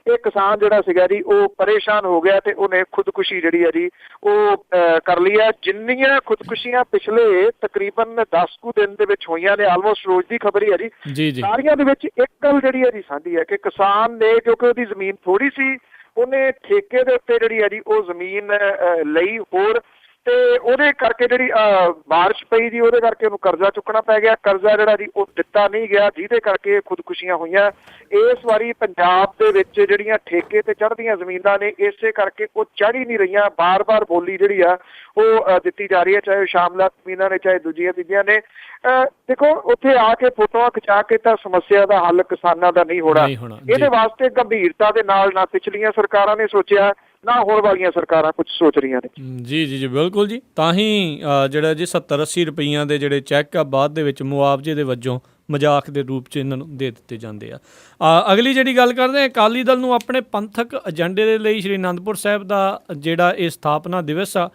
ਇਹ ਕਿਸਾਨ ਜਿਹੜਾ ਸੀਗਾ ਜੀ ਉਹ ਪਰੇਸ਼ਾਨ ਹੋ ਗਿਆ ਤੇ ਉਹਨੇ ਖੁਦਕੁਸ਼ੀ ਜਿਹੜੀ ਹੈ ਜੀ ਉਹ ਕਰ ਲਈ ਹੈ। ਜਿੰਨੀਆਂ ਖੁਦਕੁਸ਼ੀਆਂ ਪਿਛਲੇ ਤਕਰੀਬਨ 10 ਕੁ ਦਿਨ ਦੇ ਵਿੱਚ ਹੋਈਆਂ ਨੇ, ਆਲਮੋਸਟ ਰੋਜ਼ ਦੀ ਖਬਰ ਹੀ ਹੈ ਜੀ, ਸਾਰੀਆਂ ਦੇ ਵਿੱਚ ਇੱਕ ਗੱਲ ਜਿਹੜੀ ਹੈ ਜੀ ਸਾਂਝੀ ਹੈ ਕਿ ਕਿਸਾਨ ਨੇ, ਕਿਉਂਕਿ ਉਹਦੀ ਜ਼ਮੀਨ ਥੋੜੀ ਸੀ, ਉਹਨੇ ਠੇਕੇ ਦੇ ਉੱਤੇ ਜਿਹੜੀ ਹੈ ਜੀ ਉਹ ਜ਼ਮੀਨ ਲਈ ਹੋਰ ਤੇ ਉਹਦੇ ਕਰਕੇ ਜਿਹੜੀ ਬਾਰਿਸ਼ ਪਈ ਜੀ, ਉਹਦੇ ਕਰਕੇ ਉਹਨੂੰ ਕਰਜ਼ਾ ਚੁੱਕਣਾ ਪੈ ਗਿਆ। ਕਰਜ਼ਾ ਜਿਹੜਾ ਜੀ ਉਹ ਦਿੱਤਾ ਨਹੀਂ ਗਿਆ, ਜਿਹਦੇ ਕਰਕੇ ਖੁਦਕੁਸ਼ੀਆਂ ਹੋਈਆਂ। ਇਸ ਵਾਰੀ ਪੰਜਾਬ ਦੇ ਵਿੱਚ ਜਿਹੜੀਆਂ ਠੇਕੇ ਤੇ ਚੜ੍ਹਦੀਆਂ ਜ਼ਮੀਨਾਂ ਨੇ, ਇਸੇ ਕਰਕੇ ਉਹ ਚੜ੍ਹ ਹੀ ਨਹੀਂ ਰਹੀਆਂ। ਬਾਰ-ਬਾਰ ਬੋਲੀ ਜਿਹੜੀ ਆ ਉਹ ਦਿੱਤੀ ਜਾ ਰਹੀ ਹੈ, ਚਾਹੇ ਉਹ ਸ਼ਾਮਲਾਤ ਜ਼ਮੀਨਾਂ ਨੇ, ਚਾਹੇ ਦੂਜੀਆਂ ਤੀਜੀਆਂ ਨੇ। ਦੇਖੋ, ਉੱਥੇ ਆ ਕੇ ਫੋਟੋਆਂ ਖਿਚਾ ਕੇ ਤਾਂ ਸਮੱਸਿਆ ਦਾ ਹੱਲ ਕਿਸਾਨਾਂ ਦਾ ਨਹੀਂ ਹੋਣਾ। ਇਹਦੇ ਵਾਸਤੇ ਗੰਭੀਰਤਾ ਦੇ ਨਾਲ ਨਾ ਪਿਛਲੀਆਂ ਸਰਕਾਰਾਂ ਨੇ ਸੋਚਿਆ, ਨਾ ਹੋਣ ਵਾਲੀਆਂ ਸਰਕਾਰਾਂ ਕੁਝ ਸੋਚ ਰਹੀਆਂ ਨੇ। ਜੀ ਜੀ ਜੀ ਬਿਲਕੁਲ ਜੀ। ਤਾਂ ਹੀ ਜਿਹੜਾ ਜੀ 70-80 ਰੁਪਈਆਂ ਦੇ ਜਿਹੜੇ ਚੈੱਕ ਆ ਬਾਅਦ ਦੇ ਵਿੱਚ ਮੁਆਵਜ਼ੇ ਦੇ ਵਜੋਂ ਮਜ਼ਾਕ ਦੇ ਰੂਪ 'ਚ ਇਹਨਾਂ ਨੂੰ ਦੇ ਦਿੱਤੇ ਜਾਂਦੇ ਆ। ਅਗਲੀ ਜਿਹੜੀ ਗੱਲ ਕਰਦੇ ਹਾਂ, ਅਕਾਲੀ ਦਲ ਨੂੰ ਆਪਣੇ ਪੰਥਕ ਏਜੰਡੇ ਦੇ ਲਈ ਸ਼੍ਰੀ ਅਨੰਦਪੁਰ ਸਾਹਿਬ ਦਾ ਜਿਹੜਾ ਇਹ ਸਥਾਪਨਾ ਦਿਵਸ ਆ,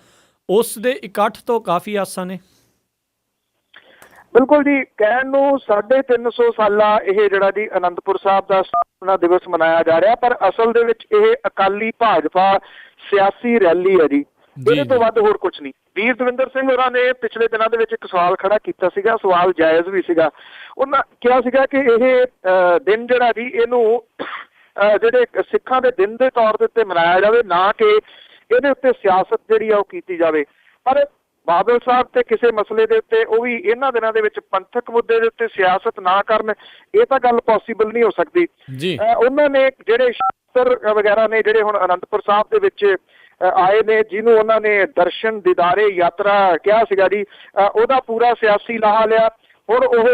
ਉਸ ਦੇ ਇਕੱਠ ਤੋਂ ਕਾਫੀ ਆਸਾਂ ਨੇ। ਬਿਲਕੁਲ ਜੀ, ਕਹਿਣ ਨੂੰ 350 ਸਾਲਾ ਇਹ ਜਿਹੜਾ ਜੀ ਅਨੰਦਪੁਰ ਸਾਹਿਬ ਦਾ ਸਥਾਪਨਾ ਦਿਵਸ ਮਨਾਇਆ ਜਾ ਰਿਹਾ, ਪਰ ਅਸਲ ਦੇ ਵਿੱਚ ਇਹ ਅਕਾਲੀ ਭਾਜਪਾ ਸਿਆਸੀ ਰੈਲੀ ਹੈ ਜੀ। ਇਹਦੇ ਤੋਂ ਵੱਧ ਹੋਰ ਕੁਝ ਨਹੀਂ। ਵੀਰ ਦਵਿੰਦਰ ਸਿੰਘ ਹੋਰਾਂ ਨੇ ਪਿਛਲੇ ਦਿਨਾਂ ਦੇ ਵਿੱਚ ਇੱਕ ਸਵਾਲ ਖੜਾ ਕੀਤਾ ਸੀਗਾ, ਸਵਾਲ ਜਾਇਜ਼ ਵੀ ਸੀਗਾ। ਉਹਨਾਂ ਕਿਹਾ ਸੀਗਾ ਕਿ ਇਹ ਦਿਨ ਜਿਹੜਾ ਜੀ ਇਹਨੂੰ ਜਿਹੜੇ ਸਿੱਖਾਂ ਦੇ ਦਿਨ ਦੇ ਤੌਰ ਦੇ ਉੱਤੇ ਮਨਾਇਆ ਜਾਵੇ, ਨਾ ਕਿ ਇਹਦੇ ਉੱਤੇ ਸਿਆਸਤ ਜਿਹੜੀ ਆ ਉਹ ਕੀਤੀ ਜਾਵੇ। ਪਰ ਬਾਦਲ ਸਾਹਿਬ ਤੇ ਕਿਸੇ ਮਸਲੇ ਦੇ ਉੱਤੇ, ਉਹ ਵੀ ਇਹਨਾਂ ਦਿਨਾਂ ਦੇ ਵਿੱਚ ਪੰਥਕ ਮੁੱਦੇ ਦੇ ਉੱਤੇ ਸਿਆਸਤ ਨਾ ਕਰਨ, ਇਹ ਤਾਂ ਗੱਲ ਪੋਸੀਬਲ ਨਹੀਂ ਹੋ ਸਕਦੀ। ਉਹਨਾਂ ਨੇ ਜਿਹੜੇ ਸ਼ਾਸਤਰ ਵਗੈਰਾ ਨੇ, ਜਿਹੜੇ ਹੁਣ ਅਨੰਦਪੁਰ ਸਾਹਿਬ ਦੇ ਵਿੱਚ ਆਏ ਨੇ, ਜਿਹਨੂੰ ਉਹਨਾਂ ਨੇ ਦਰਸ਼ਨ ਦੀਦਾਰੇ ਯਾਤਰਾ ਕਿਹਾ ਸੀਗਾ ਜੀ, ਉਹਦਾ ਪੂਰਾ ਸਿਆਸੀ ਲਾਹਾ ਲਿਆ। ਹੁਣ ਉਹ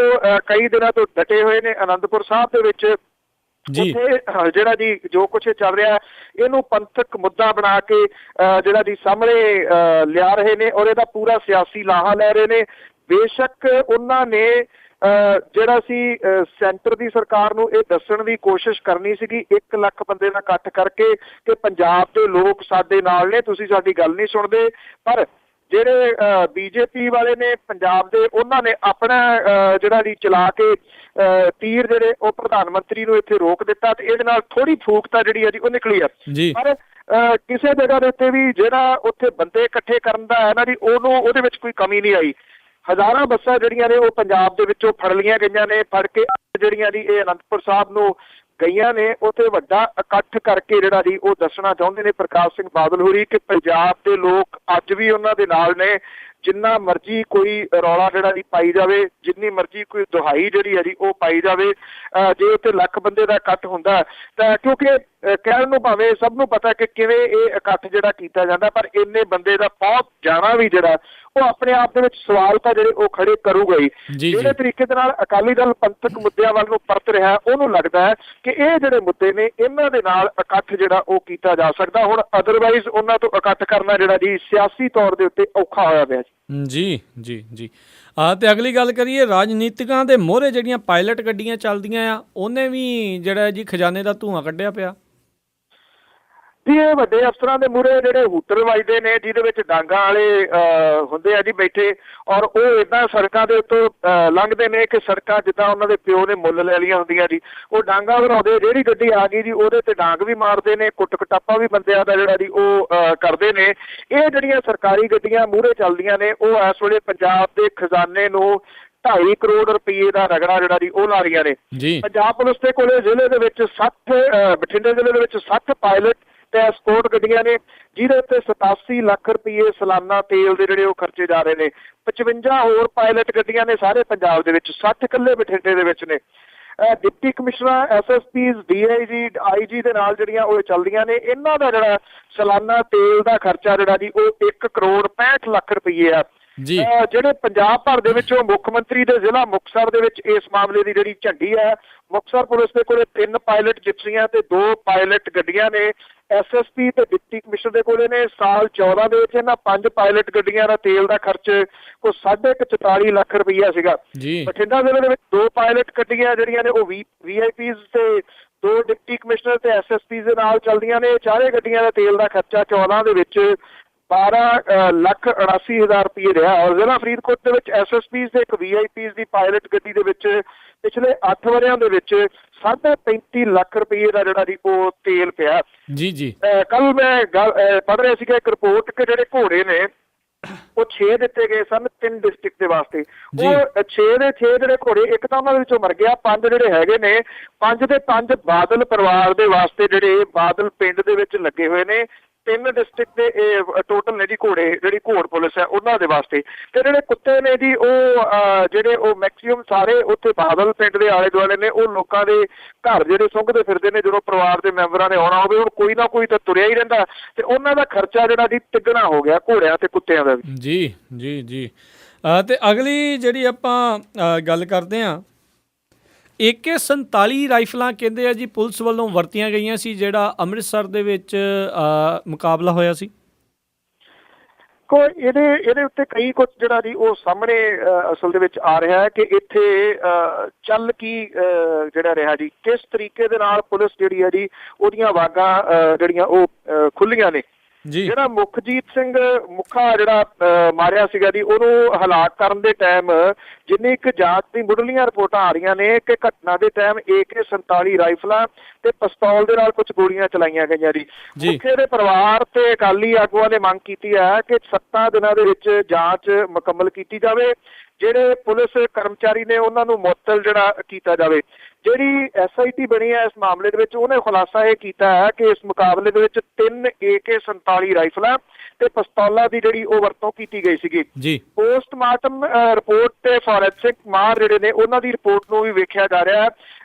ਕਈ ਦਿਨਾਂ ਤੋਂ ਡਟੇ ਹੋਏ ਨੇ ਅਨੰਦਪੁਰ ਸਾਹਿਬ ਦੇ ਵਿੱਚ। ਉੱਥੇ ਜਿਹੜਾ ਜੀ ਜੋ ਕੁਛ ਚੱਲ ਰਿਹਾ, ਇਹਨੂੰ ਪੰਥਕ ਮੁੱਦਾ ਬਣਾ ਕੇ ਜਿਹੜਾ ਜੀ ਸਾਹਮਣੇ ਲਿਆ ਰਹੇ ਨੇ, ਔਰ ਇਹਦਾ ਪੂਰਾ ਸਿਆਸੀ ਲਾਹਾ ਲੈ ਰਹੇ ਨੇ। ਬੇਸ਼ੱਕ ਉਹਨਾਂ ਨੇ ਜਿਹੜਾ ਸੀ ਸੈਂਟਰ ਦੀ ਸਰਕਾਰ ਨੂੰ ਇਹ ਦੱਸਣ ਦੀ ਕੋਸ਼ਿਸ਼ ਕਰਨੀ ਸੀਗੀ 1 ਲੱਖ ਬੰਦੇ ਦਾ ਇਕੱਠ ਕਰਕੇ ਕਿ ਪੰਜਾਬ ਦੇ ਲੋਕ ਸਾਡੇ ਨਾਲ ਨੇ, ਤੁਸੀਂ ਸਾਡੀ ਗੱਲ ਨਹੀਂ ਸੁਣਦੇ। ਪਰ ਜਿਹੜੇ ਬੀਜੇਪੀ ਵਾਲੇ ਨੇ ਪੰਜਾਬ ਦੇ, ਉਹਨਾਂ ਨੇ ਆਪਣਾ ਜਿਹੜਾ ਜੀ ਚਲਾ ਕੇ ਤੀਰ ਜਿਹੜੇ ਉਹ ਪ੍ਰਧਾਨ ਮੰਤਰੀ ਨੂੰ ਇੱਥੇ ਰੋਕ ਦਿੱਤਾ, ਤੇ ਇਹਦੇ ਨਾਲ ਥੋੜੀ ਫੂਕ ਤਾਂ ਜਿਹੜੀ ਆ ਜੀ ਉਹ ਨਿਕਲੀ ਆ। ਪਰ ਕਿਸੇ ਜਗ੍ਹਾ ਦੇ ਉੱਤੇ ਵੀ ਜਿਹੜਾ ਉੱਥੇ ਬੰਦੇ ਇਕੱਠੇ ਕਰਨ ਦਾ ਹੈ ਨਾ ਜੀ, ਉਹਦੇ ਵਿੱਚ ਕੋਈ ਕਮੀ ਨਹੀਂ ਆਈ। ਹਜ਼ਾਰਾਂ ਬੱਸਾਂ ਜਿਹੜੀਆਂ ਨੇ ਉਹ ਪੰਜਾਬ ਦੇ ਵਿੱਚੋਂ ਫੜ ਲਈਆਂ ਗਈਆਂ ਨੇ, ਫੜ ਕੇ ਜਿਹੜੀਆਂ ਜੀ ਇਹ ਅਨੰਦਪੁਰ ਸਾਹਿਬ ਨੂੰ ਗਈਆਂ ਨੇ। ਉੱਥੇ ਵੱਡਾ ਇਕੱਠ ਕਰਕੇ ਜਿਹੜਾ ਜੀ ਉਹ ਦੱਸਣਾ ਚਾਹੁੰਦੇ ਨੇ ਪ੍ਰਕਾਸ਼ ਸਿੰਘ ਬਾਦਲ ਹੋਰੀ ਕਿ ਪੰਜਾਬ ਦੇ ਲੋਕ ਅੱਜ ਵੀ ਉਹਨਾਂ ਦੇ ਨਾਲ ਨੇ। ਜਿੰਨਾ ਮਰਜ਼ੀ ਕੋਈ ਰੌਲਾ ਜਿਹੜਾ ਜੀ ਪਾਈ ਜਾਵੇ, ਜਿੰਨੀ ਮਰਜ਼ੀ ਕੋਈ ਦੁਹਾਈ ਜਿਹੜੀ ਹੈ ਜੀ ਉਹ ਪਾਈ ਜਾਵੇ, ਜੇ ਉੱਥੇ ਲੱਖ ਬੰਦੇ ਦਾ ਇਕੱਠ ਹੁੰਦਾ ਤਾਂ, ਕਿਉਂਕਿ ਕਹਿਣ ਨੂੰ ਭਾਵੇਂ ਸਭ ਨੂੰ ਪਤਾ ਕਿ ਕਿਵੇਂ ਇਹ ਇਕੱਠ ਜਿਹੜਾ ਕੀਤਾ ਜਾਂਦਾ, ਪਰ ਇੰਨੇ ਬੰਦੇ ਦਾ ਪਹੁੰਚ ਜਾਣਾ ਵੀ ਜਿਹੜਾ ਉਹ ਆਪਣੇ ਆਪ ਦੇ ਵਿੱਚ ਸਵਾਲ ਤਾਂ ਜਿਹੜੇ ਉਹ ਖੜੇ ਕਰੂਗਾ ਹੀ। ਜਿਹੜੇ ਤਰੀਕੇ ਦੇ ਨਾਲ ਅਕਾਲੀ ਦਲ ਪੰਥਕ ਮੁੱਦਿਆਂ ਵੱਲ ਨੂੰ ਪਰਤ ਰਿਹਾ, ਉਹਨੂੰ ਲੱਗਦਾ ਹੈ ਕਿ ਇਹ ਜਿਹੜੇ ਮੁੱਦੇ ਨੇ, ਇਹਨਾਂ ਦੇ ਨਾਲ ਇਕੱਠ ਜਿਹੜਾ ਉਹ ਕੀਤਾ ਜਾ ਸਕਦਾ। ਹੁਣ ਅਦਰਵਾਈਜ਼ ਉਹਨਾਂ ਤੋਂ ਇਕੱਠ ਕਰਨਾ ਜਿਹੜਾ ਜੀ ਸਿਆਸੀ ਤੌਰ ਦੇ ਉੱਤੇ ਔਖਾ ਹੋਇਆ ਪਿਆ ਜੀ। ਜੀ ਜੀ ਤੇ ਅਗਲੀ ਗੱਲ ਕਰੀਏ, ਰਾਜਨੀਤਿਕਾਂ ਦੇ ਮੋਹਰੇ ਜਿਹੜੀਆਂ ਪਾਇਲਟ ਗੱਡੀਆਂ ਚੱਲਦੀਆਂ ਆ, ਉਹਨੇ ਵੀ ਜਿਹੜਾ ਜੀ ਖਜ਼ਾਨੇ ਦਾ ਧੂੰਆਂ ਕੱਢਿਆ ਪਿਆ ਜੀ। ਇਹ ਵੱਡੇ ਅਫਸਰਾਂ ਦੇ ਮੂਹਰੇ ਜਿਹੜੇ ਹੂਟਰ ਵੱਜਦੇ ਨੇ, ਜਿਹਦੇ ਵਿੱਚ ਡਾਂਗਾਂ ਵਾਲੇ ਹੁੰਦੇ ਆ ਜੀ ਬੈਠੇ, ਔਰ ਉਹ ਇੱਦਾਂ ਸੜਕਾਂ ਦੇ ਉੱਤੋਂ ਲੰਘਦੇ ਨੇ ਕਿ ਸੜਕਾਂ ਜਿੱਦਾਂ ਉਹਨਾਂ ਦੇ ਪਿਓ ਨੇ ਮੁੱਲ ਲੈ ਲਈਆਂ ਹੁੰਦੀਆਂ ਜੀ। ਉਹ ਡਾਂਗਾਂ ਬਣਾਉਂਦੇ, ਜਿਹੜੀ ਗੱਡੀ ਆ ਗਈ ਜੀ ਉਹਦੇ ਤੇ ਡਾਂਗ ਵੀ ਮਾਰਦੇ ਨੇ, ਕੁੱਟ ਕਟਾਪਾ ਵੀ ਬੰਦਿਆਂ ਦਾ ਜਿਹੜਾ ਜੀ ਉਹ ਕਰਦੇ ਨੇ। ਇਹ ਜਿਹੜੀਆਂ ਸਰਕਾਰੀ ਗੱਡੀਆਂ ਮੂਹਰੇ ਚੱਲਦੀਆਂ ਨੇ, ਉਹ ਇਸ ਵੇਲੇ ਪੰਜਾਬ ਦੇ ਖਜ਼ਾਨੇ ਨੂੰ 2.5 ਕਰੋੜ ਰੁਪਏ ਦਾ ਰਗੜਾ ਜਿਹੜਾ ਜੀ ਉਹ ਲਾ ਰਹੀਆਂ ਨੇ। ਪੰਜਾਬ ਪੁਲਿਸ ਦੇ ਕੋਲੇ ਜ਼ਿਲ੍ਹੇ ਦੇ ਵਿੱਚ ਬਠਿੰਡੇ ਜ਼ਿਲ੍ਹੇ ਦੇ ਵਿੱਚ 60 ਪਾਇਲਟ ਤੇ ਐਸਕੋਰਟ ਗੱਡੀਆਂ ਨੇ, ਜਿਹਦੇ ਉੱਤੇ 87 ਲੱਖ ਰੁਪਏ ਸਾਲਾਨਾ ਤੇਲ ਦੇ ਜਿਹੜੇ ਉਹ ਖਰਚੇ ਜਾ ਰਹੇ ਨੇ। 55 ਹੋਰ ਪਾਇਲਟ ਗੱਡੀਆਂ ਨੇ ਸਾਰੇ ਪੰਜਾਬ ਦੇ ਵਿੱਚ, 60 ਇਕੱਲੇ ਬਠਿੰਡੇ ਦੇ ਵਿੱਚ ਨੇ। Deputy commissioner, SSPs, DIG, IG ਦੇ ਨਾਲ ਜਿਹੜੀਆਂ ਉਹ ਚੱਲਦੀਆਂ ਨੇ। ਇਹਨਾਂ ਦਾ ਜਿਹੜਾ ਸਾਲਾਨਾ ਤੇਲ ਦਾ ਖਰਚਾ ਜਿਹੜਾ ਜੀ ਉਹ 1 ਕਰੋੜ 65 ਲੱਖ ਰੁਪਏ ਆ। ਜਿਹੜੇ ਪੰਜਾਬ ਭਰ ਦੇ ਵਿੱਚੋਂ ਮੁੱਖ ਮੰਤਰੀ ਦੇ ਜ਼ਿਲ੍ਹਾ ਮੁਕਤਸਰ ਦੇ ਵਿੱਚ ਇਸ ਮਾਮਲੇ ਦੀ ਜਿਹੜੀ ਝੰਡੀ ਹੈ, ਮੁਕਤਸਰ ਪੁਲਿਸ ਦੇ ਕੋਲੇ 3 ਪਾਇਲਟ ਜਿਪਸੀਆਂ ਤੇ 2 ਪਾਇਲਟ ਗੱਡੀਆਂ ਨੇ। SSP ਤੇ ਡਿਪਟੀ ਕਮਿਸ਼ਨਰ ਦੇ ਕੋਲੇ ਨੇ। ਸਾਲ 14 ਦੇ ਵਿੱਚ ਇਹਨਾਂ 5 ਪਾਇਲਟ ਗੱਡੀਆਂ ਦਾ ਤੇਲ ਦਾ ਖਰਚ ਕੋਈ 44.5 ਲੱਖ ਰੁਪਈਆ ਸੀਗਾ। ਬਠਿੰਡਾ ਜ਼ਿਲ੍ਹੇ ਦੇ ਵਿੱਚ 2 ਪਾਇਲਟ ਗੱਡੀਆਂ ਜਿਹੜੀਆਂ ਨੇ ਉਹ VIPs ਤੇ 2 ਡਿਪਟੀ ਕਮਿਸ਼ਨਰ ਤੇ SSP ਦੇ ਨਾਲ ਚੱਲਦੀਆਂ ਨੇ। ਚਾਰੇ ਗੱਡੀਆਂ ਦਾ ਤੇਲ ਦਾ ਖਰਚਾ 14 ਦੇ ਵਿੱਚ 12,78,000 ਰੁਪਏ ਰਿਹਾ। ਔਰ ਜ਼ਿਲ੍ਹਾ ਫਰੀਦਕੋਟ ਦੇ ਵਿੱਚ SSPs ਤੇ ਇੱਕ VIPs ਦੀ ਪਾਇਲਟ ਗੱਡੀ ਦੇ ਵਿੱਚ ਪਿਛਲੇ 8 ਵਰ੍ਹਿਆਂ ਦੇ ਵਿੱਚ 35.5 ਲੱਖ ਰੁਪਏ ਦਾ ਜਿਹੜਾ ਜੀ ਉਹ ਤੇਲ ਪਿਆ। ਕੱਲ ਮੈਂ ਪੜ੍ਹ ਰਿਹਾ ਸੀਗਾ ਇੱਕ ਰਿਪੋਰਟ ਕਿ ਜਿਹੜੇ ਘੋੜੇ ਨੇ ਉਹ 6 ਦਿੱਤੇ ਗਏ ਸਨ 3 ਡਿਸਟ੍ਰਿਕਟ ਦੇ ਵਾਸਤੇ। ਉਹ 6 ਦੇ 6 ਜਿਹੜੇ ਘੋੜੇ, ਇੱਕ ਤਾਂ ਉਹਨਾਂ ਦੇ ਵਿੱਚੋਂ ਮਰ ਗਿਆ, 5 ਜਿਹੜੇ ਹੈਗੇ ਨੇ, 5 ਦੇ 5 ਬਾਦਲ ਪਰਿਵਾਰ ਦੇ ਵਾਸਤੇ ਜਿਹੜੇ ਬਾਦਲ ਪਿੰਡ ਦੇ ਵਿੱਚ ਲੱਗੇ ਹੋਏ ਨੇ। 3 ਡਿਸਟ੍ਰਿਕਟ ਦੇ ਇਹ ਟੋਟਲ ਨੇ ਜੀ ਘੋੜੇ, ਜਿਹੜੀ ਘੋੜ ਪੁਲਿਸ ਹੈ ਉਹਨਾਂ ਦੇ ਵਾਸਤੇ। ਤੇ ਜਿਹੜੇ ਕੁੱਤੇ ਨੇ ਜੀ ਉਹ ਜਿਹੜੇ ਉਹ ਮੈਕਸੀਮਮ ਸਾਰੇ ਉੱਥੇ ਬਾਦਲ ਪਿੰਡ ਦੇ ਆਲੇ ਦੁਆਲੇ ਨੇ, ਉਹ ਲੋਕਾਂ ਦੇ ਘਰ ਜਿਹੜੇ ਸੁੰਘਦੇ ਫਿਰਦੇ ਨੇ। ਜਦੋਂ ਪਰਿਵਾਰ ਦੇ ਮੈਂਬਰਾਂ ਨੇ ਆਉਣਾ ਹੋਵੇ, ਹੁਣ ਕੋਈ ਨਾ ਕੋਈ ਤਾਂ ਤੁਰਿਆ ਹੀ ਰਹਿੰਦਾ, ਤੇ ਉਹਨਾਂ ਦਾ ਖਰਚਾ ਜਿਹੜਾ ਜੀ ਤਿੱਗਣਾ ਹੋ ਗਿਆ ਘੋੜਿਆਂ ਤੇ ਕੁੱਤਿਆਂ ਦਾ ਵੀ। ਜੀ ਜੀ ਜੀ। ਤੇ ਅਗਲੀ ਜਿਹੜੀ ਆਪਾਂ ਗੱਲ ਕਰਦੇ ਹਾਂ, AK-47 ਰਾਈਫਲਾਂ ਕਹਿੰਦੇ ਆ ਜੀ ਪੁਲਿਸ ਵੱਲੋਂ ਵਰਤੀਆਂ ਗਈਆਂ ਸੀ, ਜਿਹੜਾ ਅੰਮ੍ਰਿਤਸਰ ਦੇ ਵਿੱਚ ਮੁਕਾਬਲਾ ਹੋਇਆ ਸੀ। ਇਹਦੇ ਉੱਤੇ ਕਈ ਕੁਝ ਜਿਹੜਾ ਜੀ ਉਹ ਸਾਹਮਣੇ ਅਸਲ ਦੇ ਵਿੱਚ ਆ ਰਿਹਾ ਹੈ ਕਿ ਇੱਥੇ ਚੱਲ ਕੀ ਜਿਹੜਾ ਰਿਹਾ ਜੀ, ਕਿਸ ਤਰੀਕੇ ਦੇ ਨਾਲ ਪੁਲਿਸ ਜਿਹੜੀ ਹੈ ਜੀ ਉਹਦੀਆਂ ਵਾਗਾਂ ਜਿਹੜੀਆਂ ਉਹ ਖੁੱਲੀਆਂ ਨੇ। ਜਿਹੜਾ ਮੁਖਜੀਤ ਸਿੰਘ ਮੁੱਖਾ ਜਿਹੜਾ ਮਾਰਿਆ ਸੀਗਾ ਜੀ, ਉਹਨੂੰ ਹਲਾਕ ਕਰਨ ਦੇ ਟਾਈਮ ਜਿੰਨੀ ਇੱਕ ਜਾਂਚ ਦੀ ਮੁੱਢਲੀਆਂ ਰਿਪੋਰਟਾਂ ਆ ਰਹੀਆਂ ਨੇ ਕਿ ਘਟਨਾ ਦੇ ਟਾਈਮ AK-47 ਰਾਈਫਲਾਂ ਤੇ ਪਿਸਤੌਲ ਦੇ ਨਾਲ ਕੁਝ ਗੋਲੀਆਂ ਚਲਾਈਆਂ ਗਈਆਂ ਜੀ। ਮੁਖੇ ਦੇ ਪਰਿਵਾਰ ਤੇ ਅਕਾਲੀ ਆਗੂਆਂ ਨੇ ਮੰਗ ਕੀਤੀ ਹੈ ਕਿ 7 ਦਿਨਾਂ ਦੇ ਵਿੱਚ ਜਾਂਚ ਮੁਕੰਮਲ ਕੀਤੀ ਜਾਵੇ, ਜਿਹੜੇ ਪੁਲਿਸ ਕਰਮਚਾਰੀ ਨੇ ਉਹਨਾਂ ਨੂੰ ਮੁਅੱਤਲ ਜਿਹੜਾ ਕੀਤਾ ਜਾਵੇ। ਜਿਹੜੀ SIT ਬਣੀ ਹੈ ਇਸ ਮਾਮਲੇ ਦੇ ਵਿੱਚ, ਉਹਨੇ ਖੁਲਾਸਾ ਇਹ ਕੀਤਾ ਹੈ ਕਿ ਇਸ ਮੁਕਾਬਲੇ ਦੇ ਵਿੱਚ 3 AK-47 ਰਾਈਫਲਾਂ ਤੇ ਪਿਸਤੌਲਾਂ ਦੀ ਜਿਹੜੀ ਉਹ ਵਰਤੋਂ ਕੀਤੀ ਗਈ ਸੀਗੀ ਜੀ। ਪੋਸਟਮਾਰਟਮ ਰਿਪੋਰਟ ਤੇ ਫੋਰੈਂਸਿਕ ਮਾਹਰ ਜਿਹੜੇ ਨੇ ਉਹਨਾਂ ਦੀ ਰਿਪੋਰਟ ਨੂੰ ਵੀ ਵੇਖਿਆ ਜਾ ਰਿਹਾ ਹੈ।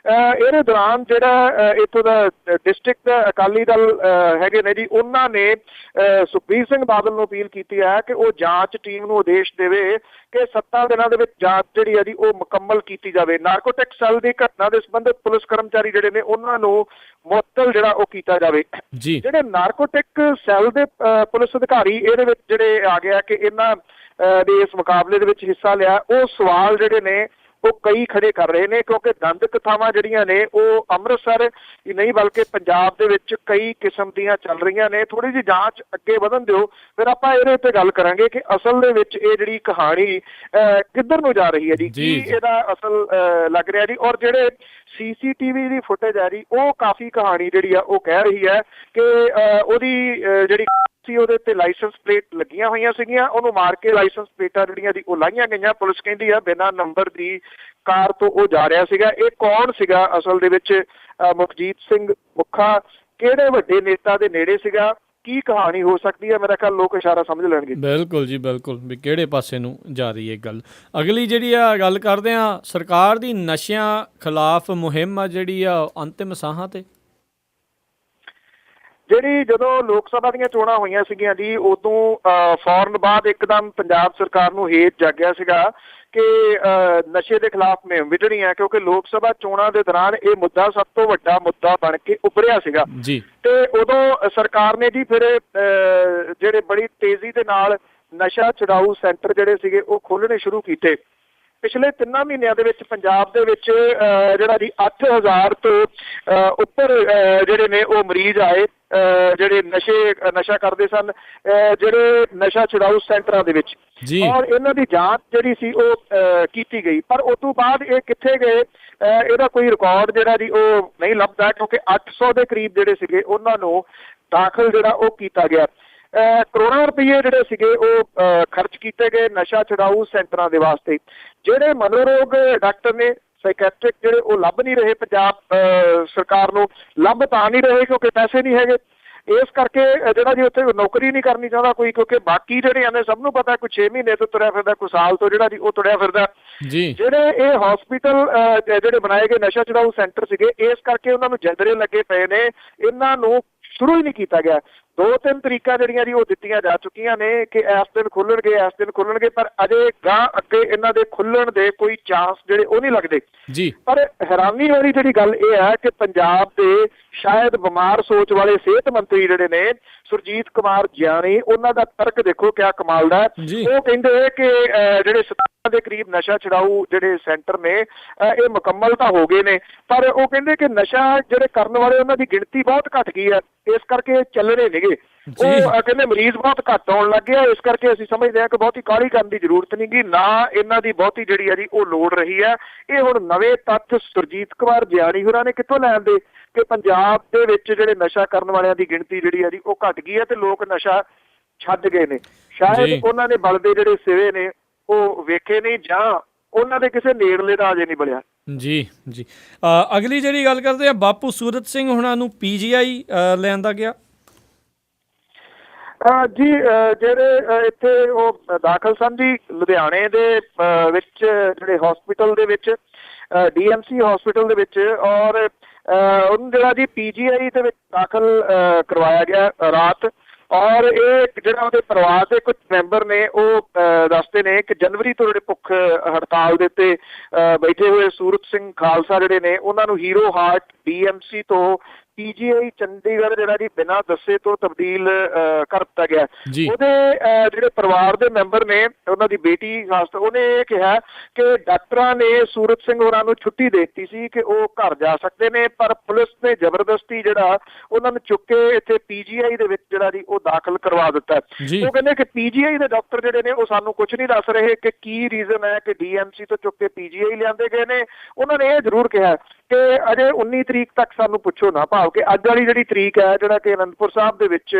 ਇਹਦੇ ਦੌਰਾਨ ਜਿਹੜਾ ਇੱਥੋਂ ਦਾ ਡਿਸਟ੍ਰਿਕਟ ਅਕਾਲੀ ਦਲ ਹੈਗੇ ਨੇ ਜੀ, ਉਹਨਾਂ ਨੇ ਸੁਖਬੀਰ ਸਿੰਘ ਬਾਦਲ ਨੂੰ ਅਪੀਲ ਕੀਤੀ ਹੈ ਕਿ ਉਹ ਜਾਂਚ ਟੀਮ ਨੂੰ ਆਦੇਸ਼ ਦੇਵੇ ਕਿ 7 ਦਿਨਾਂ ਦੇ ਵਿੱਚ ਜਾਂਚ ਜਿਹੜੀ ਹੈ ਜੀ ਉਹ ਮੁਕੰਮਲ ਕੀਤੀ ਜਾਵੇ। ਨਾਰਕੋਟਿਕ ਸੈੱਲ ਦੀ ਘਟਨਾ ਦੇ ਸੰਬੰਧਿਤ ਪੁਲਿਸ ਕਰਮਚਾਰੀ ਜਿਹੜੇ ਨੇ ਉਹਨਾਂ ਨੂੰ ਮੁਅੱਤਲ ਜਿਹੜਾ ਉਹ ਕੀਤਾ ਜਾਵੇ। ਜਿਹੜੇ ਨਾਰਕੋਟਿਕ ਸੈੱਲ ਦੇ ਪੁਲਿਸ ਅਧਿਕਾਰੀ ਇਹਦੇ ਵਿੱਚ ਜਿਹੜੇ ਆ ਗਿਆ ਕਿ ਇਹਨਾਂ ਦੇ ਇਸ ਮੁਕਾਬਲੇ ਦੇ ਵਿੱਚ ਹਿੱਸਾ ਲਿਆ, ਉਹ ਸਵਾਲ ਜਿਹੜੇ ਨੇ ਉਹ ਕਈ ਖੜੇ ਕਰ ਰਹੇ ਨੇ, ਕਿਉਂਕਿ ਦੰਦ ਕਥਾਵਾਂ ਜਿਹੜੀਆਂ ਨੇ ਉਹ ਅੰਮ੍ਰਿਤਸਰ ਹੀ ਨਹੀਂ ਬਲਕਿ ਪੰਜਾਬ ਦੇ ਵਿੱਚ ਕਈ ਕਿਸਮ ਦੀਆਂ ਚੱਲ ਰਹੀਆਂ ਨੇ। ਥੋੜੀ ਜਿਹੀ ਜਾਂਚ ਅੱਗੇ ਵਧਣ ਦਿਓ, ਫਿਰ ਆਪਾਂ ਇਹਦੇ ਉੱਤੇ ਗੱਲ ਕਰਾਂਗੇ ਕਿ ਅਸਲ ਦੇ ਵਿੱਚ ਇਹ ਜਿਹੜੀ ਕਹਾਣੀ ਕਿੱਧਰ ਨੂੰ ਜਾ ਰਹੀ ਹੈ ਜੀ, ਕੀ ਇਹਦਾ ਅਸਲ ਲੱਗ ਰਿਹਾ ਜੀ। ਔਰ ਜਿਹੜੇ CCTV ਦੀ ਫੁਟੇਜ ਹੈ ਜੀ, ਉਹ ਕਾਫੀ ਕਹਾਣੀ ਜਿਹੜੀ ਆ ਉਹ ਕਹਿ ਰਹੀ ਹੈ ਕਿ ਉਹਦੀ ਜਿਹੜੀ ਉਹਦੇ ਉੱਤੇ ਲਾਇਸੈਂਸ ਪਲੇਟ ਲੱਗੀਆਂ ਹੋਈਆਂ ਸੀਗੀਆਂ, ਉਹਨੂੰ ਮਾਰ ਕੇ ਲਾਇਸੈਂਸ ਪਲੇਟਾਂ ਜਿਹੜੀਆਂ ਦੀ ਉਹ ਲਾਈਆਂ ਗਈਆਂ। ਪੁਲਿਸ ਕਹਿੰਦੀ ਆ ਬਿਨਾਂ ਨੰਬਰ ਦੀ ਕਾਰ ਤੋਂ ਉਹ ਜਾ ਰਿਹਾ ਸੀਗਾ। ਇਹ ਕੌਣ ਸੀਗਾ ਅਸਲ ਦੇ ਵਿੱਚ? ਮੁਖਜੀਤ ਸਿੰਘ ਮੁੱਖਾ ਕਿਹੜੇ ਵੱਡੇ ਨੇਤਾ ਦੇ ਨੇੜੇ ਸੀਗਾ? ਕੀ ਕਹਾਣੀ ਹੋ ਸਕਦੀ ਹੈ? ਮੇਰਾ ਖਿਆਲ ਲੋਕ ਇਸ਼ਾਰਾ ਸਮਝ ਲੈਣਗੇ। ਬਿਲਕੁਲ ਜੀ ਬਿਲਕੁਲ, ਵੀ ਕਿਹੜੇ ਪਾਸੇ ਨੂੰ ਜਾ ਰਹੀ ਹੈ ਗੱਲ। ਅਗਲੀ ਜਿਹੜੀ ਆ ਗੱਲ ਕਰਦੇ ਆ, ਸਰਕਾਰ ਦੀ ਨਸ਼ਿਆਂ ਖਿਲਾਫ ਮੁਹਿੰਮ ਆ ਜਿਹੜੀ ਆ ਅੰਤਿਮ ਸਾਹਾਂ ਤੇ। ਜਿਹੜੀ ਜਦੋਂ ਲੋਕ ਸਭਾ ਦੀਆਂ ਚੋਣਾਂ ਹੋਈਆਂ ਸੀਗੀਆਂ ਜੀ, ਉਦੋਂ ਫੌਰਨ ਬਾਅਦ ਇੱਕਦਮ ਪੰਜਾਬ ਸਰਕਾਰ ਨੂੰ ਹੇਤ ਜਾਗਿਆ ਸੀਗਾ ਕਿ ਨਸ਼ੇ ਦੇ ਖਿਲਾਫ ਮੁਹਿੰਮ ਵਿੱਢਣੀ ਹੈ, ਕਿਉਂਕਿ ਲੋਕ ਸਭਾ ਚੋਣਾਂ ਦੇ ਦੌਰਾਨ ਇਹ ਮੁੱਦਾ ਸਭ ਤੋਂ ਵੱਡਾ ਮੁੱਦਾ ਬਣ ਕੇ ਉੱਭਰਿਆ ਸੀਗਾ ਜੀ। ਤੇ ਉਦੋਂ ਸਰਕਾਰ ਨੇ ਜੀ ਫਿਰ ਜਿਹੜੇ ਬੜੀ ਤੇਜ਼ੀ ਦੇ ਨਾਲ ਨਸ਼ਾ ਛੁਡਾਊ ਸੈਂਟਰ ਜਿਹੜੇ ਸੀਗੇ ਉਹ ਖੋਲ੍ਹਣੇ ਸ਼ੁਰੂ ਕੀਤੇ। ਪਿਛਲੇ 3 ਮਹੀਨਿਆਂ ਦੇ ਵਿੱਚ ਪੰਜਾਬ ਦੇ ਵਿੱਚ ਜਿਹੜਾ ਜੀ 8000 ਤੋਂ ਉੱਪਰ ਜਿਹੜੇ ਨੇ ਉਹ ਮਰੀਜ਼ ਆਏ ਜਿਹੜੇ ਨਸ਼ਾ ਕਰਦੇ ਸਨ, ਜਿਹੜੇ ਨਸ਼ਾ ਛੁਡਾਊ ਸੈਂਟਰਾਂ ਦੇ ਵਿੱਚ, ਔਰ ਇਹਨਾਂ ਦੀ ਜਾਂਚ ਜਿਹੜੀ ਸੀ ਉਹ ਕੀਤੀ ਗਈ। ਪਰ ਉਸ ਤੋਂ ਬਾਅਦ ਇਹ ਕਿੱਥੇ ਗਏ ਇਹਦਾ ਕੋਈ ਰਿਕਾਰਡ ਜਿਹੜਾ ਜੀ ਉਹ ਨਹੀਂ ਲੱਭਦਾ, ਕਿਉਂਕਿ 800 ਦੇ ਕਰੀਬ ਜਿਹੜੇ ਸੀਗੇ ਉਹਨਾਂ ਨੂੰ ਦਾਖਲ ਜਿਹੜਾ ਉਹ ਕੀਤਾ ਗਿਆ। ਕਰੋੜਾਂ ਰੁਪਈਏ ਜਿਹੜੇ ਸੀਗੇ ਉਹ ਖਰਚ ਕੀਤੇ ਗਏ ਨਸ਼ਾ ਛੁਡਾਊ ਸੈਂਟਰਾਂ ਦੇ ਵਾਸਤੇ। ਜਿਹੜੇ ਮਨੋਰੋਗ ਡਾਕਟਰ ਨੇ, ਸਾਈਕੈਟ੍ਰਿਕ, ਜਿਹੜੇ ਉਹ ਲੱਭ ਨਹੀਂ ਰਹੇ ਪੰਜਾਬ ਸਰਕਾਰ ਨੂੰ। ਲੱਭ ਤਾਂ ਨਹੀਂ ਰਹੇ ਕਿਉਂਕਿ ਪੈਸੇ ਨਹੀਂ ਹੈਗੇ, ਇਸ ਕਰਕੇ ਜਿਹੜਾ ਜੀ ਉੱਥੇ ਨੌਕਰੀ ਨਹੀਂ ਕਰਨੀ ਚਾਹੁੰਦਾ ਕੋਈ, ਕਿਉਂਕਿ ਬਾਕੀ ਜਿਹੜੇ ਨੇ ਸਭ ਨੂੰ ਪਤਾ ਕੋਈ 6 ਮਹੀਨੇ ਤੋਂ ਤੁਰਿਆ ਫਿਰਦਾ, ਕੋਈ ਸਾਲ ਤੋਂ ਜਿਹੜਾ ਜੀ ਉਹ ਤੁਰਿਆ ਫਿਰਦਾ। ਜਿਹੜੇ ਇਹ ਹਸਪੀਟਲ ਜਿਹੜੇ ਬਣਾਏ ਗਏ ਨਸ਼ਾ ਛੁਡਾਊ ਸੈਂਟਰ ਸੀਗੇ, ਇਸ ਕਰਕੇ ਉਹਨਾਂ ਨੂੰ ਜਿੰਦਰੇ ਲੱਗੇ ਪਏ ਨੇ, ਇਹਨਾਂ ਨੂੰ ਸ਼ੁਰੂ ਹੀ ਨਹੀਂ ਕੀਤਾ ਗਿਆ। 2-3 ਤਰੀਕਾਂ ਜਿਹੜੀਆਂ ਜੀ ਉਹ ਦਿੱਤੀਆਂ ਜਾ ਚੁੱਕੀਆਂ ਨੇ ਕਿ ਇਸ ਦਿਨ ਖੁੱਲਣਗੇ, ਪਰ ਅਜੇ ਗਾਂ ਅੱਗੇ ਇਹਨਾਂ ਦੇ ਖੁੱਲਣ ਦੇ ਕੋਈ ਚਾਂਸ ਜਿਹੜੇ ਉਹ ਨਹੀਂ ਲੱਗਦੇ ਜੀ। ਪਰ ਹੈਰਾਨੀ ਵਾਲੀ ਜਿਹੜੀ ਗੱਲ ਇਹ ਹੈ ਕਿ ਪੰਜਾਬ ਦੇ ਸ਼ਾਇਦ ਬਿਮਾਰ ਸੋਚ ਵਾਲੇ ਸਿਹਤ ਮੰਤਰੀ ਜਿਹੜੇ ਨੇ ਸੁਰਜੀਤ ਕੁਮਾਰ ਜਿਆਣੀ, ਉਹਨਾਂ ਦਾ ਤਰਕ ਦੇਖੋ ਕਿਆ ਕਮਾਲ ਦਾ। ਉਹ ਕਹਿੰਦੇ ਕਿ ਜਿਹੜੇ 17 ਦੇ ਕਰੀਬ ਨਸ਼ਾ ਛੁਡਾਊ ਜਿਹੜੇ ਸੈਂਟਰ ਨੇ ਇਹ ਮੁਕੰਮਲ ਤਾਂ ਹੋ ਗਏ ਨੇ, ਪਰ ਉਹ ਕਹਿੰਦੇ ਕਿ ਨਸ਼ਾ ਜਿਹੜੇ ਕਰਨ ਵਾਲੇ ਉਹਨਾਂ ਦੀ ਗਿਣਤੀ ਬਹੁਤ ਘੱਟ ਗਈ ਹੈ, ਇਸ ਕਰਕੇ ਚੱਲਣੇ ਨੇਗੇ। ਉਹ ਕਹਿੰਦੇ ਮਰੀਜ਼ ਬਹੁਤ ਘੱਟ ਆਉਣ ਲੱਗ ਗਿਆ, ਇਸ ਕਰਕੇ ਅਸੀਂ ਸਮਝਦੇ ਹਾਂ ਕਿ ਬਹੁਤੀ ਕਾਹਲੀ ਕਰਨ ਦੀ ਜ਼ਰੂਰਤ ਨਹੀਂ ਗੀ, ਨਾ ਇਹਨਾਂ ਦੀ ਬਹੁਤੀ ਜਿਹੜੀ ਹੈ ਜੀ ਉਹ ਲੋੜ ਰਹੀ ਹੈ। ਇਹ ਹੁਣ ਨਵੇਂ ਤੱਥ ਸੁਰਜੀਤ ਕੁਮਾਰ ਜਿਆਣੀ ਹੋਰਾਂ ਨੇ ਕਿੱਥੋਂ ਲੈਣ ਦੇ ਕਿ ਪੰਜਾਬ ਦੇ ਵਿੱਚ ਜਿਹੜੇ ਨਸ਼ਾ ਕਰਨ ਵਾਲਿਆਂ ਦੀ ਗਿਣਤੀ ਜਿਹੜੀ ਹੈ ਜੀ ਉਹ ਘੱਟ ਗਈ ਹੈ ਤੇ ਲੋਕ ਨਸ਼ਾ ਛੱਡ ਗਏ ਨੇ। ਸ਼ਾਇਦ ਉਹਨਾਂ ਨੇ ਬਲਦੇ ਜਿਹੜੇ ਸਿਵੇ ਨੇ ਉਹ ਵੇਖੇ ਨਹੀਂ, ਜਾਂ ਉਹਨਾਂ ਦੇ ਕਿਸੇ ਨੇੜਲੇ ਦਾ ਅਜੇ ਨਹੀਂ ਬਣਿਆ ਜੀ। ਅਗਲੀ ਜਿਹੜੀ ਗੱਲ ਕਰਦੇ ਆ, ਬਾਪੂ ਸੂਰਤ ਸਿੰਘ ਹੁਣਾਂ ਨੂੰ PGI ਲਿਆਂਦਾ ਗਿਆ। ਜੀ ਜਿਹੜੇ ਇੱਥੇ ਉਹ ਦਾਖਲ ਸਨ ਜੀ ਲੁਧਿਆਣੇ ਦੇ ਵਿੱਚ ਜਿਹੜੇ ਹਸਪੀਟਲ ਦੇ ਵਿੱਚ DMC ਹਸਪੀਟਲ ਦੇ ਵਿੱਚ, ਔਰ ਉਹਨੂੰ ਜਿਹੜਾ ਜੀ PGI ਦੇ ਵਿੱਚ ਦਾਖਲ ਕਰਵਾਇਆ ਗਿਆ ਰਾਤ। ਔਰ ਇਹ ਜਿਹੜਾ ਉਹਦੇ ਪਰਿਵਾਰ ਦੇ ਕੁਝ ਮੈਂਬਰ ਨੇ ਉਹ ਦੱਸਦੇ ਨੇ ਕਿ ਜਨਵਰੀ ਤੋਂ ਜਿਹੜੇ ਭੁੱਖ ਹੜਤਾਲ ਦੇ ਉੱਤੇ ਬੈਠੇ ਹੋਏ ਸੂਰਤ ਸਿੰਘ ਖਾਲਸਾ ਜਿਹੜੇ ਨੇ ਉਹਨਾਂ ਨੂੰ ਹੀਰੋ ਹਾਰਟ DMC ਤੋਂ PGI ਚੰਡੀਗੜ੍ਹ ਜਿਹੜਾ ਜੀ ਬਿਨਾਂ ਦੱਸੇ ਤੋਂ ਤਬਦੀਲ ਕਰ ਦਿੱਤਾ ਗਿਆ। ਉਹਦੇ ਜਿਹੜੇ ਪਰਿਵਾਰ ਦੇ ਮੈਂਬਰ ਨੇ, ਉਹਨਾਂ ਦੀ ਬੇਟੀ ਖਾਸ ਤੌਰ ਉਹਨੇ ਇਹ ਕਿਹਾ ਕਿ ਡਾਕਟਰਾਂ ਨੇ ਸੂਰਤ ਸਿੰਘ ਹੋਰਾਂ ਨੂੰ ਛੁੱਟੀ ਦੇ ਦਿੱਤੀ ਸੀ ਕਿ ਉਹ ਘਰ ਜਾ ਸਕਦੇ ਨੇ, ਪਰ ਪੁਲਿਸ ਨੇ ਜ਼ਬਰਦਸਤੀ ਜਿਹੜਾ ਉਹਨਾਂ ਨੂੰ ਚੁੱਕ ਕੇ ਇੱਥੇ PGI ਦੇ ਵਿੱਚ ਜਿਹੜਾ ਜੀ ਉਹ ਦਾਖਲ ਕਰਵਾ ਦਿੱਤਾ। ਉਹ ਕਹਿੰਦੇ ਕਿ PGI ਦੇ ਡਾਕਟਰ ਜਿਹੜੇ ਨੇ ਉਹ ਸਾਨੂੰ ਕੁਝ ਨਹੀਂ ਦੱਸ ਰਹੇ ਕਿ ਕੀ ਰੀਜ਼ਨ ਹੈ ਕਿ DMC ਤੋਂ ਚੁੱਕ ਕੇ PGI ਲਿਆਂਦੇ ਗਏ ਨੇ। ਉਹਨਾਂ ਨੇ ਇਹ ਜ਼ਰੂਰ ਕਿਹਾ ਕਿ ਅਜੇ 19 ਤਰੀਕ ਤੱਕ ਸਾਨੂੰ ਪੁੱਛੋ ਨਾ, ਭਾਵ ਕਿ ਅੱਜ ਵਾਲੀ ਜਿਹੜੀ ਤਰੀਕ ਹੈ ਜਿਹੜਾ ਕਿ ਅਨੰਦਪੁਰ ਸਾਹਿਬ ਦੇ ਵਿੱਚ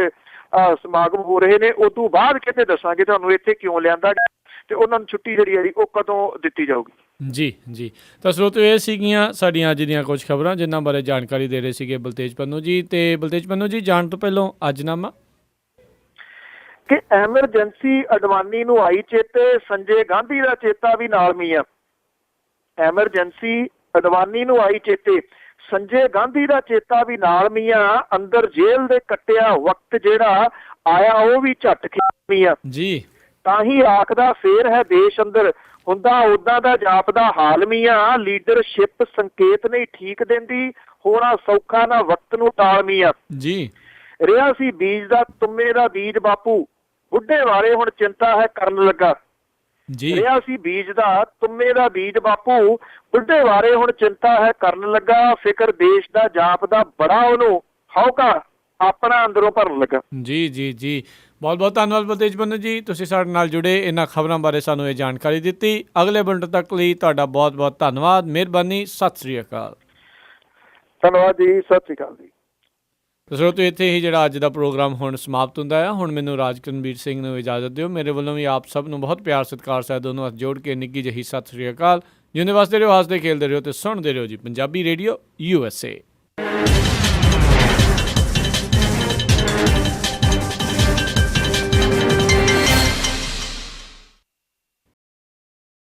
ਸਮਾਗਮ ਹੋ ਰਹੇ ਨੇ, ਉਹ ਤੋਂ ਬਾਅਦ ਕਿਤੇ ਦੱਸਾਂਗੇ ਤੁਹਾਨੂੰ ਇੱਥੇ ਕਿਉਂ ਲਿਆਂਦਾ ਗਿਆ ਤੇ ਉਹਨਾਂ ਨੂੰ ਛੁੱਟੀ ਜਿਹੜੀ ਹੈ ਜੀ ਉਹ ਕਦੋਂ ਦਿੱਤੀ ਜਾਊਗੀ। ਜੀ ਤਾਂ ਸਰੋਤਿਓ, ਇਹ ਸੀਗੀਆਂ ਸਾਡੀਆਂ ਅੱਜ ਦੀਆਂ ਕੁਝ ਖਬਰਾਂ ਜਿਨ੍ਹਾਂ ਬਾਰੇ ਜਾਣਕਾਰੀ ਦੇ ਰਹੇ ਸੀਗੇ ਬਲਤੇਜ ਪੰਨੂ ਜੀ। ਤੇ ਬਲਤੇਜ ਪੰਨੂ ਜੀ, ਜਾਣ ਤੋਂ ਪਹਿਲਾਂ ਅੱਜਨਾਮਾ ਕਿ ਐਮਰਜੈਂਸੀ ਅਡਵਾਨੀ ਨੂੰ ਆਈ ਚੇਤੇ, ਸੰਜੇ ਗਾਂਧੀ ਦਾ ਚੇਤਾ ਵੀ ਨਾਲ ਮੀਆਂ। ਐਮਰਜੈਂਸੀ ਅਡਵਾਨੀ ਨੂੰ ਆਈ ਚੇਤੇ, ਸੰਜੇ ਗਾਂਧੀ ਦਾ ਚੇਤਾ ਵੀ ਨਾਲ ਮੀਆਂ। ਅੰਦਰ ਜੇਲ੍ਹ ਦੇ ਕੱਟਿਆ ਵਕਤ ਜਿਹੜਾ ਆਇਆ ਉਹ ਵੀ ਝੱਟ ਖਿਮੀਆਂ ਜੀ। ਤਾਂ ਹੀ ਆਖਦਾ ਫੇਰ ਹੈ ਦੇਸ਼ ਅੰਦਰ ਹੁੰਦਾ ਉਦਾਂ ਦਾ ਜਾਪਦਾ ਹਾਲ ਮੀਆਂ। ਲੀਡਰਸ਼ਿਪ ਸੰਕੇਤ ਨਹੀਂ ਠੀਕ ਦਿੰਦੀ, ਹੋਣਾ ਸੌਖਾ ਨਾ ਵਕਤ ਨੂੰ ਟਾਲ ਮੀਆਂ ਜੀ। ਰਿਹਾ ਸੀ ਬੀਜ ਦਾ ਤੁੰਮੇ ਦਾ ਬੀਜ ਬਾਪੂ, ਬੁੱਢੇ ਵਾਲੇ ਹੁਣ ਚਿੰਤਾ ਹੈ ਕਰਨ ਲੱਗਾ ਜੀ। ਰਿਹਾ ਸੀ ਬੀਜ ਦਾ ਤੁੰਮੇ ਦਾ ਬੀਜ ਬਾਪੂ, ਬੁੱਢੇ ਵਾਰੇ ਹੁਣ ਚਿੰਤਾ ਹੈ ਕਰਨ ਲੱਗਾ। ਫਿਕਰ ਦੇਸ਼ ਦਾ ਜਾਪਦਾ ਬੜਾ ਉਹਨੂੰ, ਹੌਕਾ ਆਪਣਾ ਅੰਦਰੋਂ ਭਰਨ ਲੱਗਾ ਜੀ। ਬਹੁਤ ਬਹੁਤ ਧੰਨਵਾਦ ਬਲਤੇਜ ਪੰਨੂ ਜੀ, ਤੁਸੀਂ ਸਾਡੇ ਨਾਲ ਜੁੜੇ, ਇਹਨਾਂ ਖਬਰਾਂ ਬਾਰੇ ਸਾਨੂੰ ਇਹ ਜਾਣਕਾਰੀ ਦਿੱਤੀ। ਅਗਲੇ ਬੁਲੇਟਿਨ ਤੱਕ ਲਈ ਤੁਹਾਡਾ ਬਹੁਤ ਬਹੁਤ ਧੰਨਵਾਦ, ਮਿਹਰਬਾਨੀ, ਸਤਿ ਸ੍ਰੀ ਅਕਾਲ। ਧੰਨਵਾਦ ਜੀ, ਸਤਿ ਸ੍ਰੀ ਅਕਾਲ ਜੀ। ਸਰੋਤਿਓ, ਇੱਥੇ ਹੀ ਜਿਹੜਾ ਅੱਜ ਦਾ ਪ੍ਰੋਗਰਾਮ ਹੁਣ ਸਮਾਪਤ ਹੁੰਦਾ ਆ। ਹੁਣ ਮੈਨੂੰ ਰਾਜਕਰਨਵੀਰ ਸਿੰਘ ਨੂੰ ਇਜਾਜ਼ਤ ਦਿਓ। ਮੇਰੇ ਵੱਲੋਂ ਵੀ ਆਪ ਸਭ ਨੂੰ ਬਹੁਤ ਪਿਆਰ ਸਤਿਕਾਰ ਸਹਿਤ ਦੋਨੋਂ ਹੱਥ ਜੋੜ ਕੇ ਨਿੱਘੀ ਜਿਹੀ ਸਤਿ ਸ੍ਰੀ ਅਕਾਲ। ਜਿਉਂਦੇ ਵਸਦੇ ਰਹੋ, ਹੱਸਦੇ ਖੇਲਦੇ ਰਹੋ ਤੇ ਸੁਣਦੇ ਰਹੋ ਜੀ ਪੰਜਾਬੀ ਰੇਡੀਓ USA।